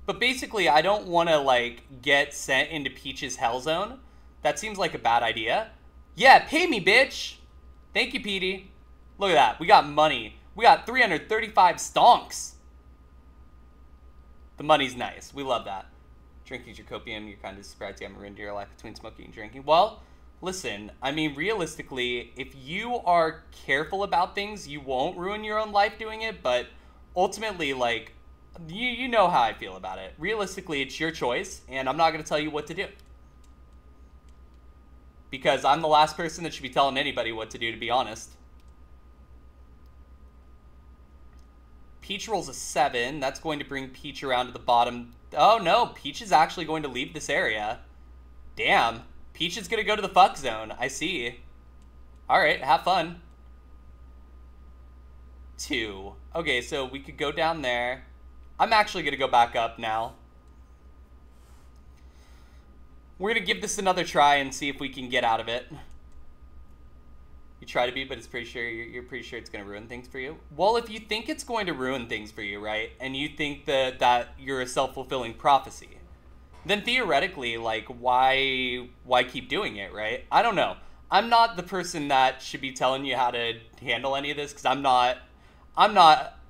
But basically, I don't want to, like, get sent into Peach's hell zone. That seems like a bad idea. Yeah, pay me, bitch! Thank you, Petey. Look at that. We got money. We got 335 stonks. The money's nice. We love that. Drinking your copium, you're kind of surprised you haven't ruined your life between smoking and drinking. Well, listen, I mean, realistically, if you are careful about things, you won't ruin your own life doing it, but ultimately, like, you know how I feel about it. Realistically, it's your choice, and I'm not going to tell you what to do. Because I'm the last person that should be telling anybody what to do, to be honest. Peach rolls a 7. That's going to bring Peach around to the bottom. Oh, no. Peach is actually going to leave this area. Damn. Peach is going to go to the fuck zone. I see. Alright, have fun. 2. Okay, so we could go down there. I'm actually going to go back up now. We're going to give this another try and see if we can get out of it. You try to be, but it's pretty sure you're pretty sure it's going to ruin things for you. Well, if you think it's going to ruin things for you, right, and you think that you're a self-fulfilling prophecy, then theoretically, like, why keep doing it, right? I don't know. I'm not the person that should be telling you how to handle any of this, because I'm not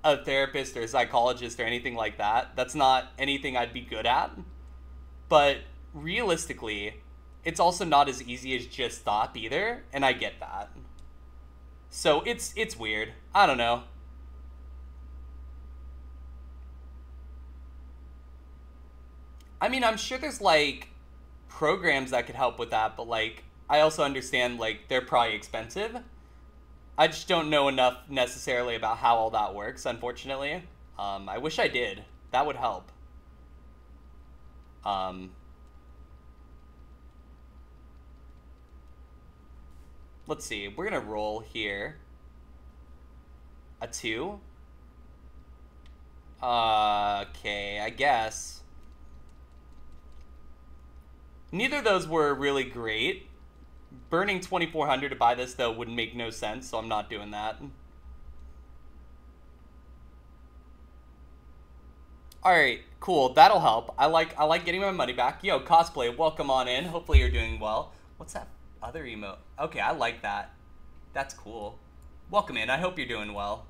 a therapist or a psychologist or anything like that. That's not anything I'd be good at. But realistically, it's also not as easy as just thought either, and I get that. So it's weird. I don't know. I mean, I'm sure there's, like, programs that could help with that, but, like, I also understand, like, they're probably expensive. I just don't know enough necessarily about how all that works, unfortunately. I wish I did. That would help. Let's see. We're going to roll here. A 2. Okay, I guess. Neither of those were really great. Burning 2,400 to buy this, though, would make no sense, so I'm not doing that. Alright, cool. That'll help. I like getting my money back. Yo, Cosplay, welcome on in. Hopefully you're doing well. What's that other emote? Okay, I like that. That's cool. Welcome in. I hope you're doing well.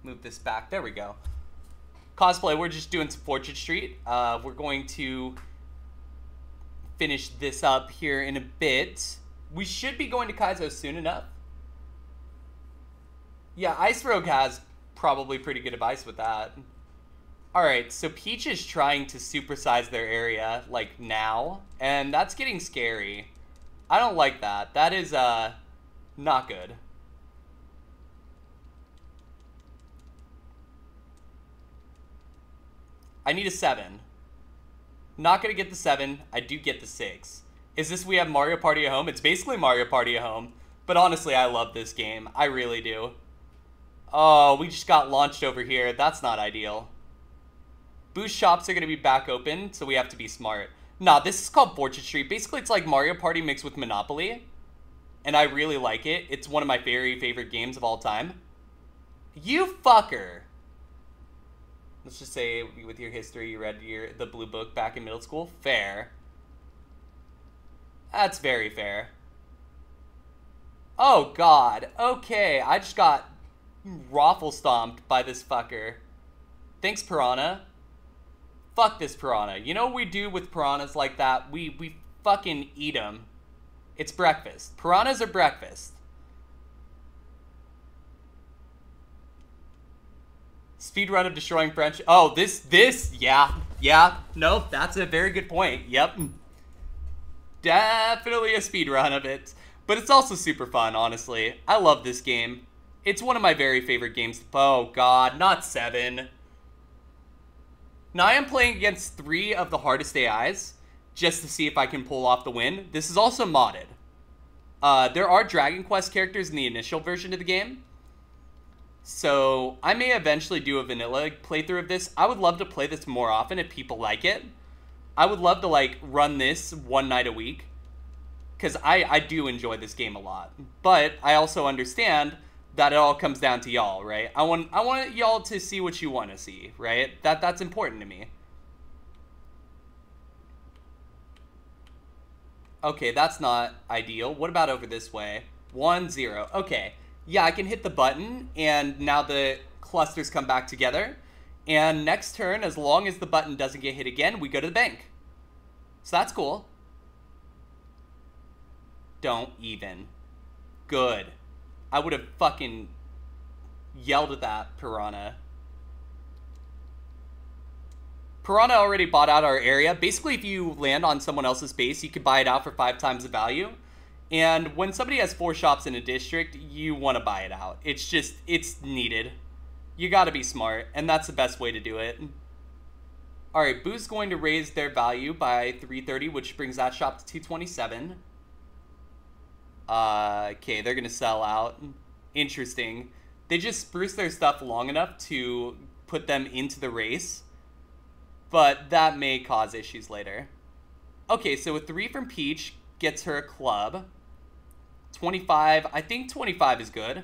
Move this back. There we go. Cosplay, we're just doing some Fortune Street. We're going to finish this up here in a bit. We should be going to Kaizo soon enough. Yeah, Ice Rogue has probably pretty good advice with that. Alright, so Peach is trying to supersize their area, like, now. And that's getting scary. I don't like that. That is, not good. I need a 7. Not gonna get the 7. I do get the 6. Is this we have Mario Party at home? It's basically Mario Party at home. But honestly, I love this game. I really do. Oh, we just got launched over here. That's not ideal. Boost shops are going to be back open, so we have to be smart. Nah, this is called Fortune Street. Basically, it's like Mario Party mixed with Monopoly. And I really like it. It's one of my very favorite games of all time. You fucker. Let's just say, with your history, you read the Blue Book back in middle school. Fair. That's very fair. Oh, God. Okay, I just got raffle stomped by this fucker. Thanks, Piranha. Fuck this Piranha. You know what we do with piranhas like that? We fucking eat them. It's breakfast. Piranhas are breakfast. Speedrun of destroying French. Oh, yeah. Nope, that's a very good point. Yep. Definitely a speedrun of it. But it's also super fun, honestly. I love this game. It's one of my very favorite games. Oh, God, not 7. Now, I am playing against 3 of the hardest AIs, just to see if I can pull off the win. This is also modded. There are Dragon Quest characters in the initial version of the game. So, I may eventually do a vanilla playthrough of this. I would love to play this more often if people like it. I would love to, like, run this one night a week. Because I do enjoy this game a lot. But I also understand that it all comes down to y'all, right? I want y'all to see what you want to see, right? That's important to me. Okay, that's not ideal. What about over this way? 1, 0. Okay. Yeah, I can hit the button, and now the clusters come back together. And next turn, as long as the button doesn't get hit again, we go to the bank. So that's cool. Don't even. Good. I would have fucking yelled at that Piranha. Piranha already bought out our area. Basically, if you land on someone else's base, you can buy it out for 5 times the value. And when somebody has 4 shops in a district, you want to buy it out. It's just, it's needed. You gotta be smart, and that's the best way to do it. Alright, Boo's going to raise their value by 330, which brings that shop to 227. Okay, they're gonna sell out. Interesting. They just spruce their stuff long enough to put them into the race, but that may cause issues later. Okay, so a 3 from Peach gets her a club. 25, I think 25 is good.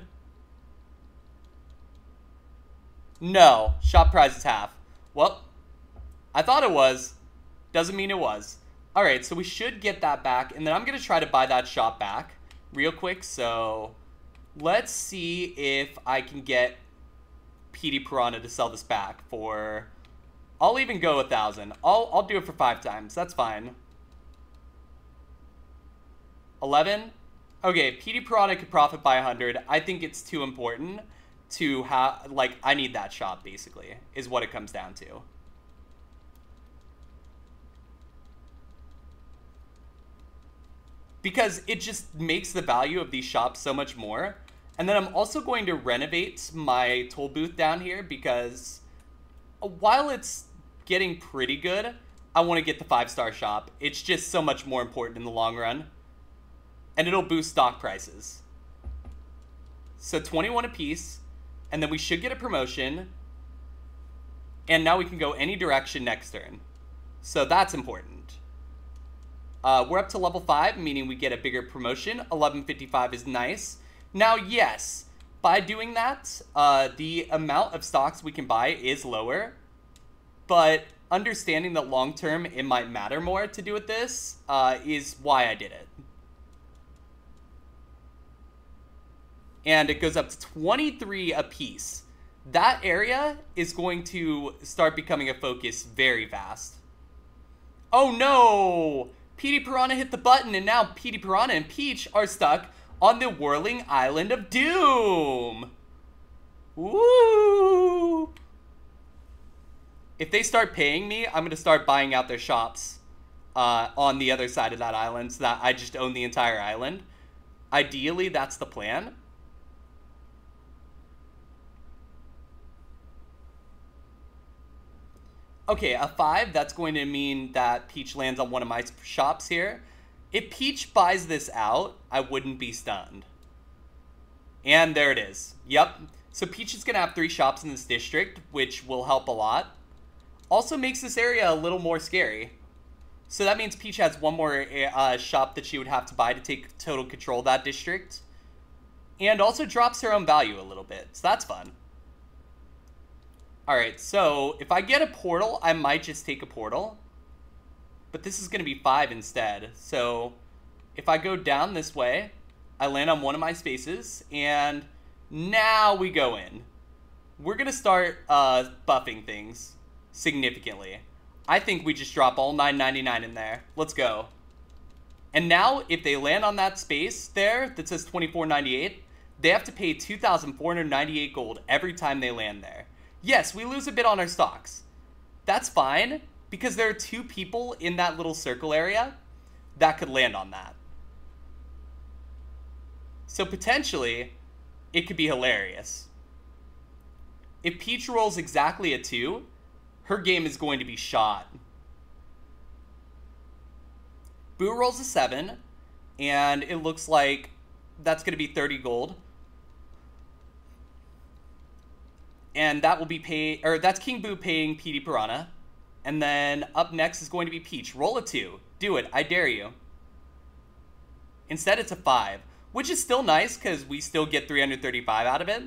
No, shop price is half. Well, I thought it was. Doesn't mean it was. Alright, so we should get that back, and then I'm gonna try to buy that shop back real quick, so let's see if I can get PD Piranha to sell this back for, I'll even go 1,000. I'll do it for 5 times. That's fine. 11. Okay, PD Piranha could profit by 100. I think it's too important to have, like, I need that shop, basically, is what it comes down to. Because it just makes the value of these shops so much more. And then I'm also going to renovate my toll booth down here because while it's getting pretty good, I want to get the 5-star shop. It's just so much more important in the long run. And it'll boost stock prices. So 21 apiece. And then we should get a promotion. And now we can go any direction next turn. So that's important. We're up to level 5, meaning we get a bigger promotion. 1155 is nice. Now, yes, by doing that, the amount of stocks we can buy is lower. But understanding that long term it might matter more to do with this is why I did it. And it goes up to 23 apiece. That area is going to start becoming a focus very fast. Oh no! Petey Piranha hit the button, and now Petey Piranha and Peach are stuck on the whirling island of doom. Woo! If they start paying me, I'm going to start buying out their shops on the other side of that island so that I just own the entire island. Ideally, that's the plan. Okay, a 5, that's going to mean that Peach lands on one of my shops here. If Peach buys this out, I wouldn't be stunned. And there it is. Yep. So Peach is going to have 3 shops in this district, which will help a lot. Also makes this area a little more scary. So that means Peach has one more shop that she would have to buy to take total control of that district. And also drops her own value a little bit. So that's fun. Alright, so if I get a portal, I might just take a portal. But this is going to be 5 instead. So if I go down this way, I land on one of my spaces, and now we go in. We're going to start buffing things significantly. I think we just drop all $9.99 in there. Let's go. And now, if they land on that space there that says $24.98, they have to pay 2,498 gold every time they land there. Yes, we lose a bit on our stocks. That's fine, because there are 2 people in that little circle area that could land on that. So potentially, it could be hilarious. If Peach rolls exactly a 2, her game is going to be shot. Boo rolls a 7, and it looks like that's going to be 30 gold. And that will be that's King Boo paying Petey Piranha. And then up next is going to be Peach. Roll a 2. Do it. I dare you. Instead, it's a 5. Which is still nice, because we still get 335 out of it.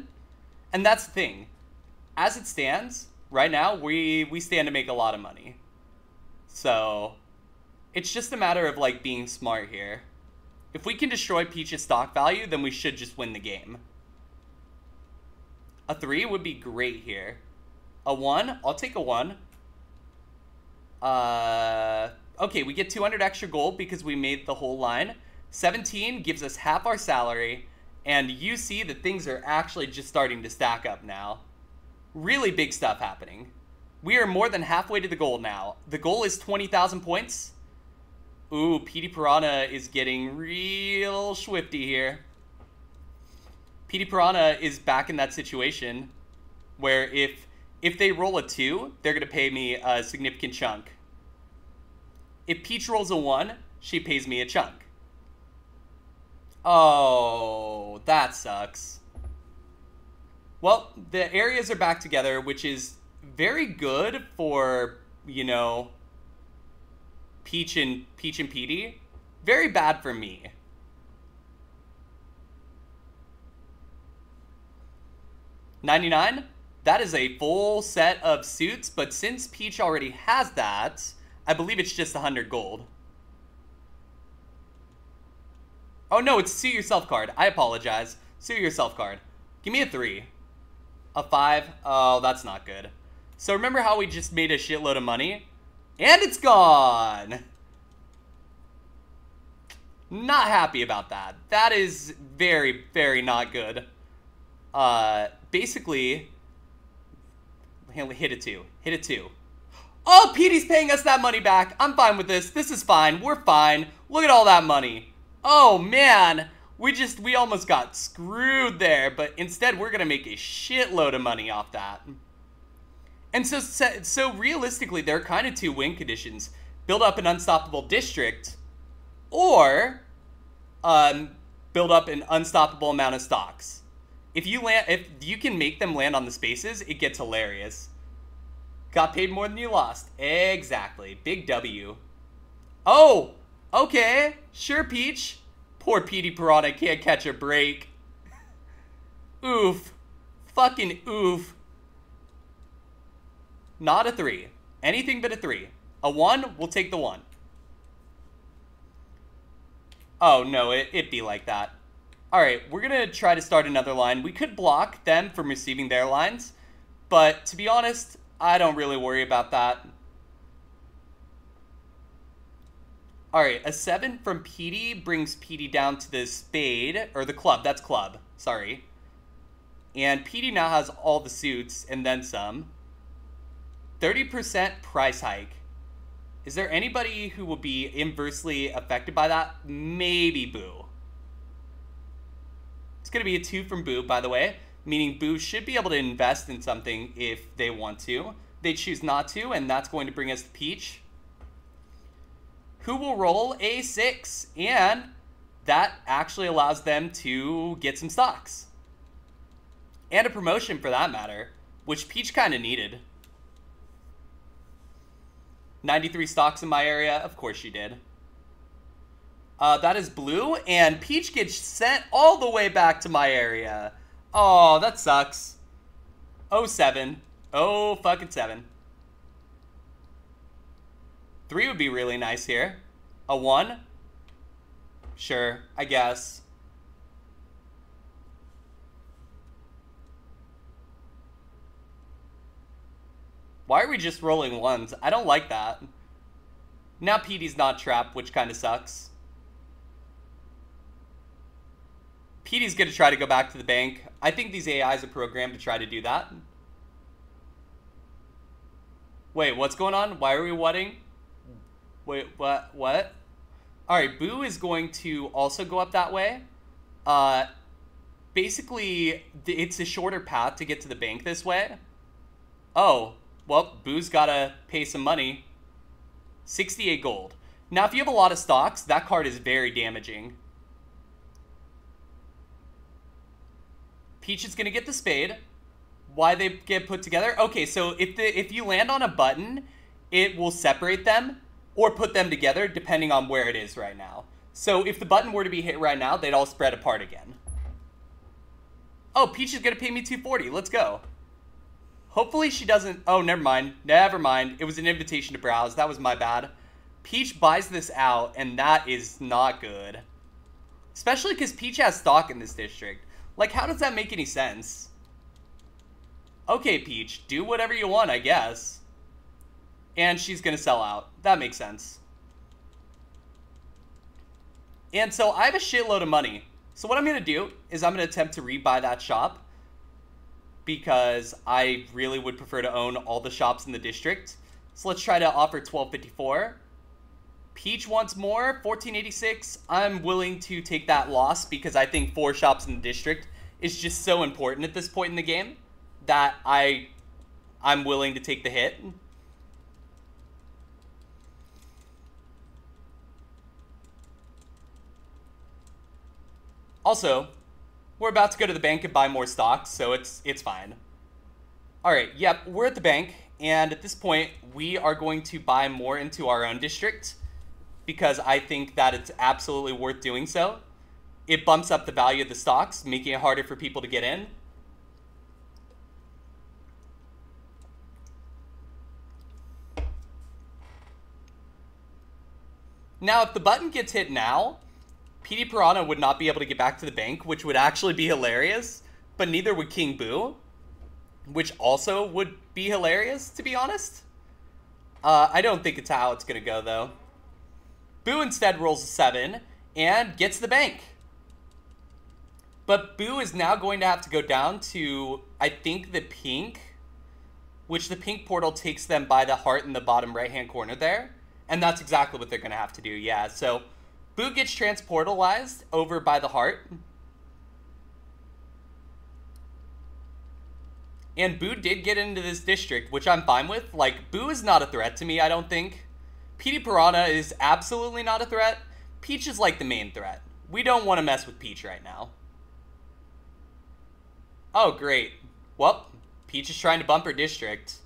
And that's the thing. As it stands, right now, we stand to make a lot of money. So, it's just a matter of, like, being smart here. If we can destroy Peach's stock value, then we should just win the game. A 3 would be great here. A 1? I'll take a 1. Okay, we get 200 extra gold because we made the whole line. 17 gives us half our salary. And you see that things are actually just starting to stack up now. Really big stuff happening. We are more than halfway to the goal now. The goal is 20,000 points. Ooh, Petey Piranha is getting real swifty here. Petey Piranha is back in that situation where if they roll a 2, they're going to pay me a significant chunk. If Peach rolls a 1, she pays me a chunk. Oh, that sucks. Well, the areas are back together, which is very good for, you know, Peach and Petey. Very bad for me. $99? That is a full set of suits, but since Peach already has that, I believe it's just 100 gold. Oh no, it's Sue Yourself card. I apologize. Sue Yourself card. Give me a 3. A 5? Oh, that's not good. So remember how we just made a shitload of money? And it's gone! Not happy about that. That is very, very not good. Basically, hit a 2. Hit a 2. Oh, Petey's paying us that money back. I'm fine with this. This is fine. We're fine. Look at all that money. Oh, man. We almost got screwed there, but instead we're going to make a shitload of money off that. And so realistically, there are kind of 2 win conditions. Build up an unstoppable district, or build up an unstoppable amount of stocks. If you can make them land on the spaces, it gets hilarious. Got paid more than you lost. Exactly. Big W. Oh, okay. Sure, Peach. Poor Petey Piranha can't catch a break. Oof. Fucking oof. Not a 3. Anything but a 3. A 1, we'll take the 1. Oh, no, it'd be like that. Alright, we're going to try to start another line. We could block them from receiving their lines, but to be honest, I don't really worry about that. Alright, a 7 from Petey brings Petey down to the spade, or the club, that's club, sorry. And Petey now has all the suits, and then some. 30% price hike. Is there anybody who will be inversely affected by that? Maybe Boo. It's going to be a 2 from Boo, by the way, meaning Boo should be able to invest in something if they want to. They choose not to, and that's going to bring us to Peach, who will roll a 6, and that actually allows them to get some stocks. And a promotion, for that matter, which Peach kind of needed. 93 stocks in my area. Of course she did. That is blue, and Peach gets sent all the way back to my area. Oh, that sucks. 07. Oh, fucking 7. 3 would be really nice here. A 1? Sure, I guess. Why are we just rolling 1s? I don't like that. Now Petey's not trapped, which kind of sucks. Petey's going to try to go back to the bank. I think these AIs are programmed to try to do that. Wait, what's going on? Why are we whatting? Wait, what? What? Alright, Boo is going to also go up that way. Basically, it's a shorter path to get to the bank this way. Oh. Well, Boo's got to pay some money. 68 gold. Now, if you have a lot of stocks, that card is very damaging. Peach is going to get the spade. Why they get put together? Okay, so if you land on a button, it will separate them or put them together depending on where it is right now. So if the button were to be hit right now, they'd all spread apart again. Oh, Peach is going to pay me 240. Let's go. Hopefully she doesn't... Oh, never mind. Never mind. It was an invitation to browse. That was my bad. Peach buys this out, and that is not good. Especially because Peach has stock in this district. Like, how does that make any sense? Okay, Peach. Do whatever you want, I guess. And she's going to sell out. That makes sense. And so I have a shitload of money. So what I'm going to do is I'm going to attempt to rebuy that shop, because I really would prefer to own all the shops in the district. So let's try to offer 1254. Peach wants more, 1486. I'm willing to take that loss because I think 4 shops in the district is just so important at this point in the game that I'm willing to take the hit. Also, we're about to go to the bank and buy more stocks, so it's fine. Alright, yep, we're at the bank, and at this point, we are going to buy more into our own district, because I think that it's absolutely worth doing so. It bumps up the value of the stocks, making it harder for people to get in. Now, if the button gets hit now, Petey Piranha would not be able to get back to the bank, which would actually be hilarious, but neither would King Boo, which also would be hilarious, to be honest. I don't think it's how it's going to go, though. Boo instead rolls a 7 and gets the bank. But Boo is now going to have to go down to, I think, the pink, which the pink portal takes them by the heart in the bottom right-hand corner there. And that's exactly what they're going to have to do, yeah. So Boo gets transportalized over by the heart. And Boo did get into this district, which I'm fine with. Like, Boo is not a threat to me, I don't think. Petey Piranha is absolutely not a threat. Peach is like the main threat. We don't want to mess with Peach right now. Oh, great. Well, Peach is trying to bump her district.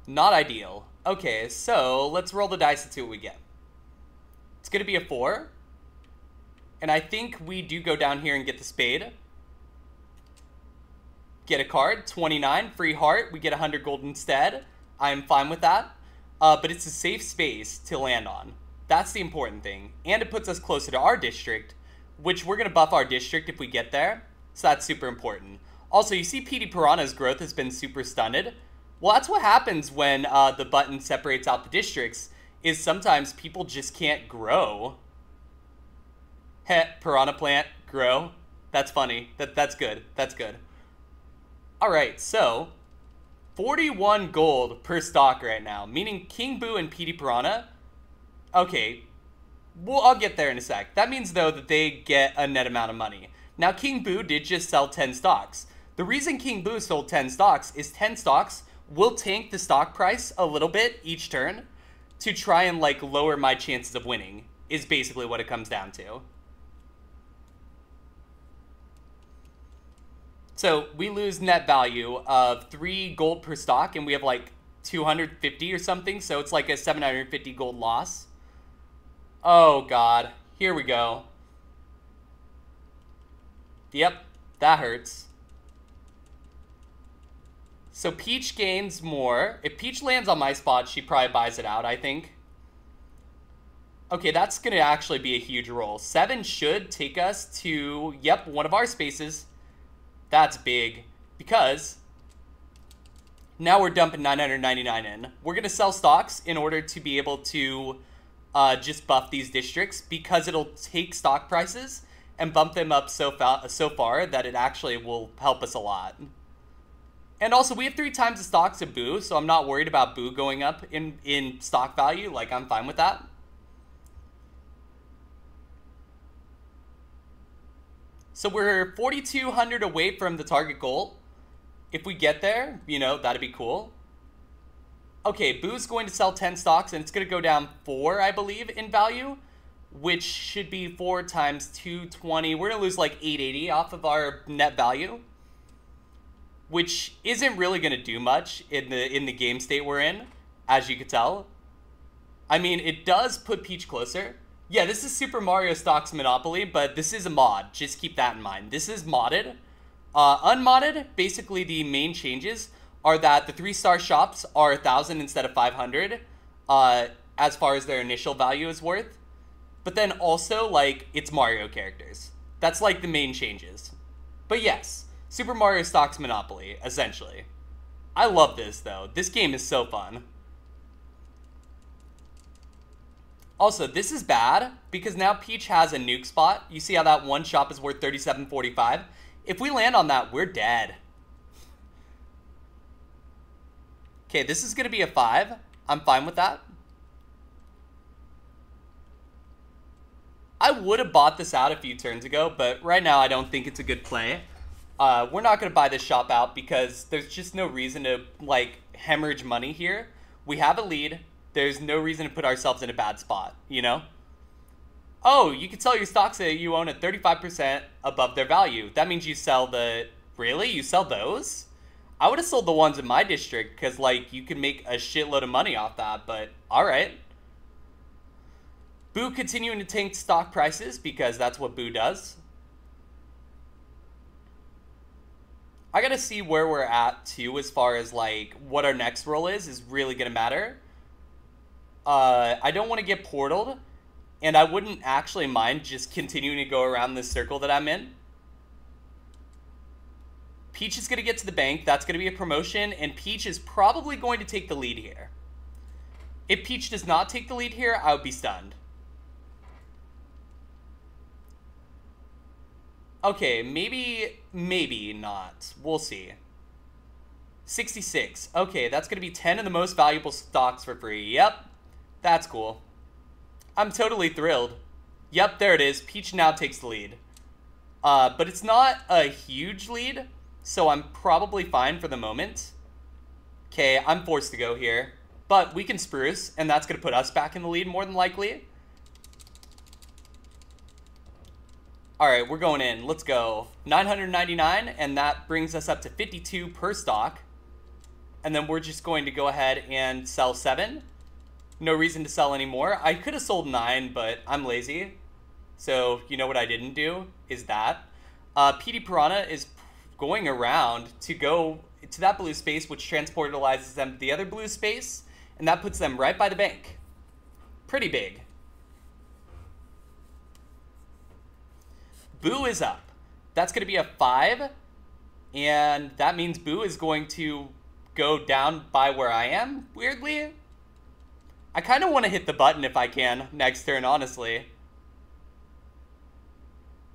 Not ideal. Okay, so let's roll the dice and see what we get. It's going to be a 4. And I think we do go down here and get the spade. get a card. 29, free heart. We get 100 gold instead. I am fine with that. But it's a safe space to land on. That's the important thing. And it puts us closer to our district, which we're going to buff our district if we get there. So that's super important. Also, you see Petey Piranha's growth has been super stunted. Well, that's what happens when the button separates out the districts, is sometimes people just can't grow. Heh, Piranha Plant, grow. That's funny. That's good. That's good. Alright, so 41 gold per stock right now, meaning King Boo and Petey Piranha. Okay, well, I'll get there in a sec. That means, though, that they get a net amount of money. Now, King Boo did just sell 10 stocks. The reason King Boo sold 10 stocks is 10 stocks will tank the stock price a little bit each turn to try and, like, lower my chances of winning, is basically what it comes down to. So we lose net value of 3 gold per stock, and we have like 250 or something, so it's like a 750 gold loss. Oh god, here we go. Yep, that hurts. So Peach gains more. If Peach lands on my spot, she probably buys it out, I think. Okay, that's going to actually be a huge roll. 7 should take us to, yep, one of our spaces. That's big, because now we're dumping 999 in. We're going to sell stocks in order to be able to just buff these districts, because it'll take stock prices and bump them up so far that it actually will help us a lot. And also, we have 3 times the stocks of Boo, so I'm not worried about Boo going up in stock value. Like, I'm fine with that. So we're 4,200 away from the target goal. If we get there, you know, that'd be cool. Okay, Boo's going to sell 10 stocks, and it's going to go down 4, I believe, in value, which should be 4 times 220. We're going to lose like 880 off of our net value, which isn't really going to do much in the game state we're in, as you could tell. I mean, it does put Peach closer. Yeah, this is Super Mario Stocks Monopoly, but this is a mod. Just keep that in mind. This is modded. Unmodded, basically the main changes are that the 3-star shops are 1,000 instead of 500, as far as their initial value is worth. But then also, like, it's Mario characters. That's, like, the main changes. But yes, Super Mario Stocks Monopoly, essentially. I love this, though. This game is so fun. Also, this is bad, because now Peach has a nuke spot. You see how that one shop is worth 37.45? If we land on that, we're dead. Okay, this is going to be a 5. I'm fine with that. I would have bought this out a few turns ago, but right now I don't think it's a good play. We're not going to buy this shop out because there's just no reason to, like, hemorrhage money here. We have a lead. There's no reason to put ourselves in a bad spot, you know? Oh, you can sell your stocks that you own at 35% above their value. That means you sell the... Really? You sell those? I would have sold the ones in my district because, like, you can make a shitload of money off that, but alright. Boo continuing to tank stock prices because that's what Boo does. I gotta see where we're at, too, as far as, like, what our next roll is really gonna matter. I don't want to get portaled, and I wouldn't actually mind just continuing to go around this circle that I'm in. Peach is going to get to the bank. That's going to be a promotion, and Peach is probably going to take the lead here. If Peach does not take the lead here, I would be stunned. Okay, maybe not. We'll see. 66. Okay, that's going to be 10 of the most valuable stocks for free. Yep. That's cool. I'm totally thrilled. Yep, there it is. Peach now takes the lead. But it's not a huge lead, so I'm probably fine for the moment. Okay, I'm forced to go here. But we can spruce, and that's going to put us back in the lead more than likely. Alright, we're going in. Let's go. 999, and that brings us up to 52 per stock. And then we're just going to go ahead and sell 7. No reason to sell anymore. I could have sold 9, but I'm lazy. So, you know what I didn't do? Is that. Petey Piranha is going around to go to that blue space, which transportalizes them to the other blue space, and that puts them right by the bank. Pretty big. Boo is up. That's going to be a 5, and that means Boo is going to go down by where I am, weirdly. I kind of want to hit the button if I can next turn, honestly.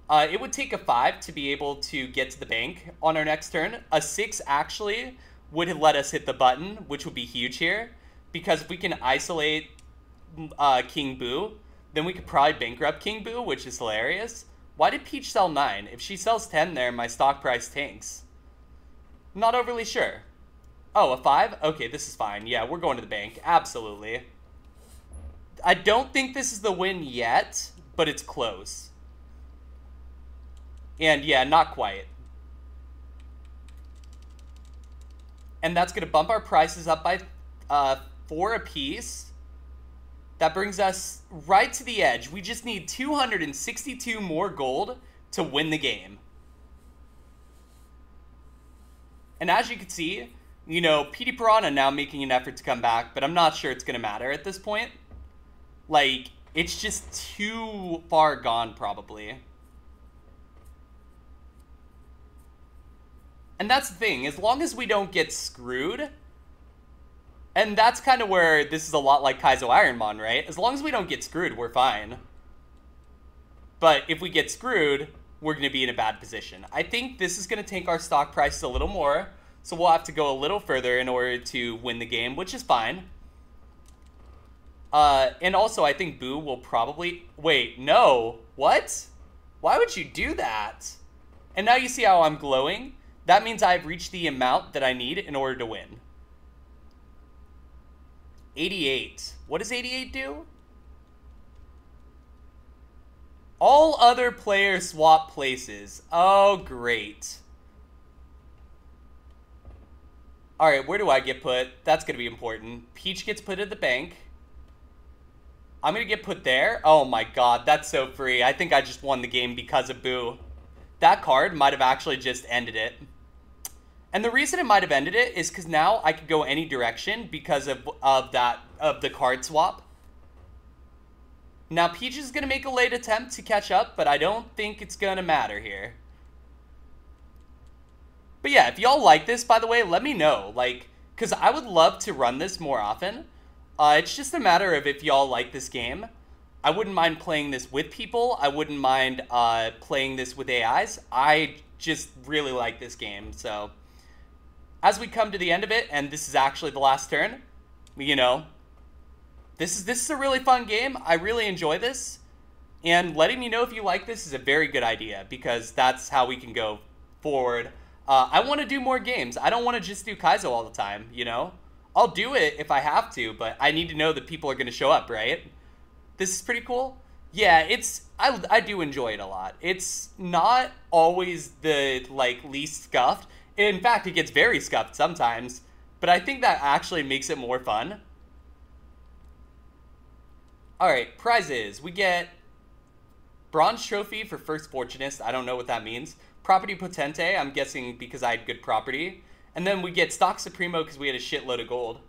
It would take a 5 to be able to get to the bank on our next turn. A 6 actually would have let us hit the button, which would be huge here. Because if we can isolate King Boo, then we could probably bankrupt King Boo, which is hilarious. Why did Peach sell 9? If she sells 10 there, my stock price tanks. Not overly sure. Oh, a 5? Okay, this is fine. Yeah, we're going to the bank. Absolutely. I don't think this is the win yet, but it's close. And yeah, not quite. And that's going to bump our prices up by 4 apiece. That brings us right to the edge. We just need 262 more gold to win the game. And as you can see, you know, Petey Piranha now making an effort to come back, but I'm not sure it's going to matter at this point. Like, it's just too far gone, probably. And that's the thing, as long as we don't get screwed, and that's kind of where this is a lot like Kaizo Ironmon, right? As long as we don't get screwed, we're fine. But if we get screwed, we're going to be in a bad position. I think this is going to tank our stock prices a little more, so we'll have to go a little further in order to win the game, which is fine. And also, I think Boo will probably... Wait, no. What? Why would you do that? And now you see how I'm glowing? That means I've reached the amount that I need in order to win. 88. What does 88 do? All other players swap places. Oh, great. Alright, where do I get put? That's going to be important. Peach gets put at the bank. I'm going to get put there. Oh my god, that's so free. I think I just won the game because of Boo. That card might have actually just ended it. And the reason it might have ended it is because now I could go any direction because of the card swap. Now Peach is going to make a late attempt to catch up, but I don't think it's going to matter here. But yeah, if y'all like this, by the way, let me know. Like, because I would love to run this more often. It's just a matter of if y'all like this game. I wouldn't mind playing this with people. I wouldn't mind playing this with AIs. I just really like this game, so... As we come to the end of it, and this is actually the last turn, you know, this is a really fun game. I really enjoy this, and letting me know if you like this is a very good idea, because that's how we can go forward. I want to do more games. I don't want to just do Kaizo all the time, you know? I'll do it if I have to, but I need to know that people are going to show up, right? This is pretty cool. Yeah, I do enjoy it a lot. It's not always the, like, least scuffed. In fact, it gets very scuffed sometimes, but I think that actually makes it more fun. Alright, prizes. We get Bronze Trophy for First Fortunist. I don't know what that means. Property Potente, I'm guessing because I had good property. And then we get Stock Supremo because we had a shitload of gold.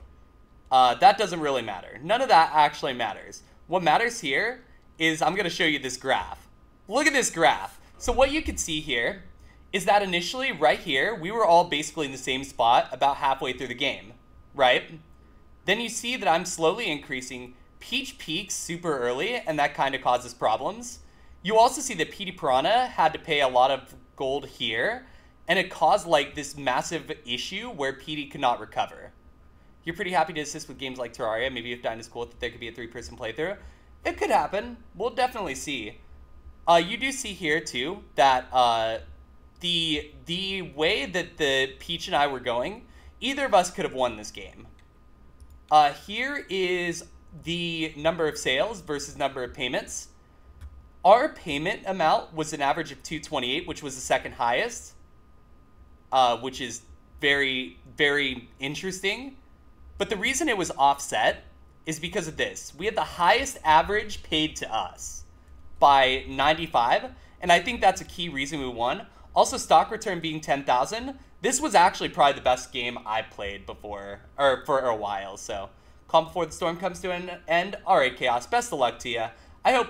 That doesn't really matter. None of that actually matters. What matters here is I'm going to show you this graph. Look at this graph. So what you can see here is that initially, right here, we were all basically in the same spot about halfway through the game, right? Then you see that I'm slowly increasing. Peach peaks super early, and that kind of causes problems. You also see that Petey Piranha had to pay a lot of gold here, and it caused, like, this massive issue where Petey could not recover. You're pretty happy to assist with games like Terraria. Maybe if Dyna's cool, that there could be a 3-person playthrough. It could happen. We'll definitely see. You do see here, too, that... The way that the Peach and I were going, either of us could have won this game. Here is the number of sales versus number of payments. Our payment amount was an average of 228, which was the second highest, which is very, very interesting. But the reason it was offset is because of this. We had the highest average paid to us by 95, and I think that's a key reason we won. Also, stock return being 10,000. This was actually probably the best game I played before, or for a while. So, calm before the storm comes to an end. All right, Chaos. Best of luck to you. I hope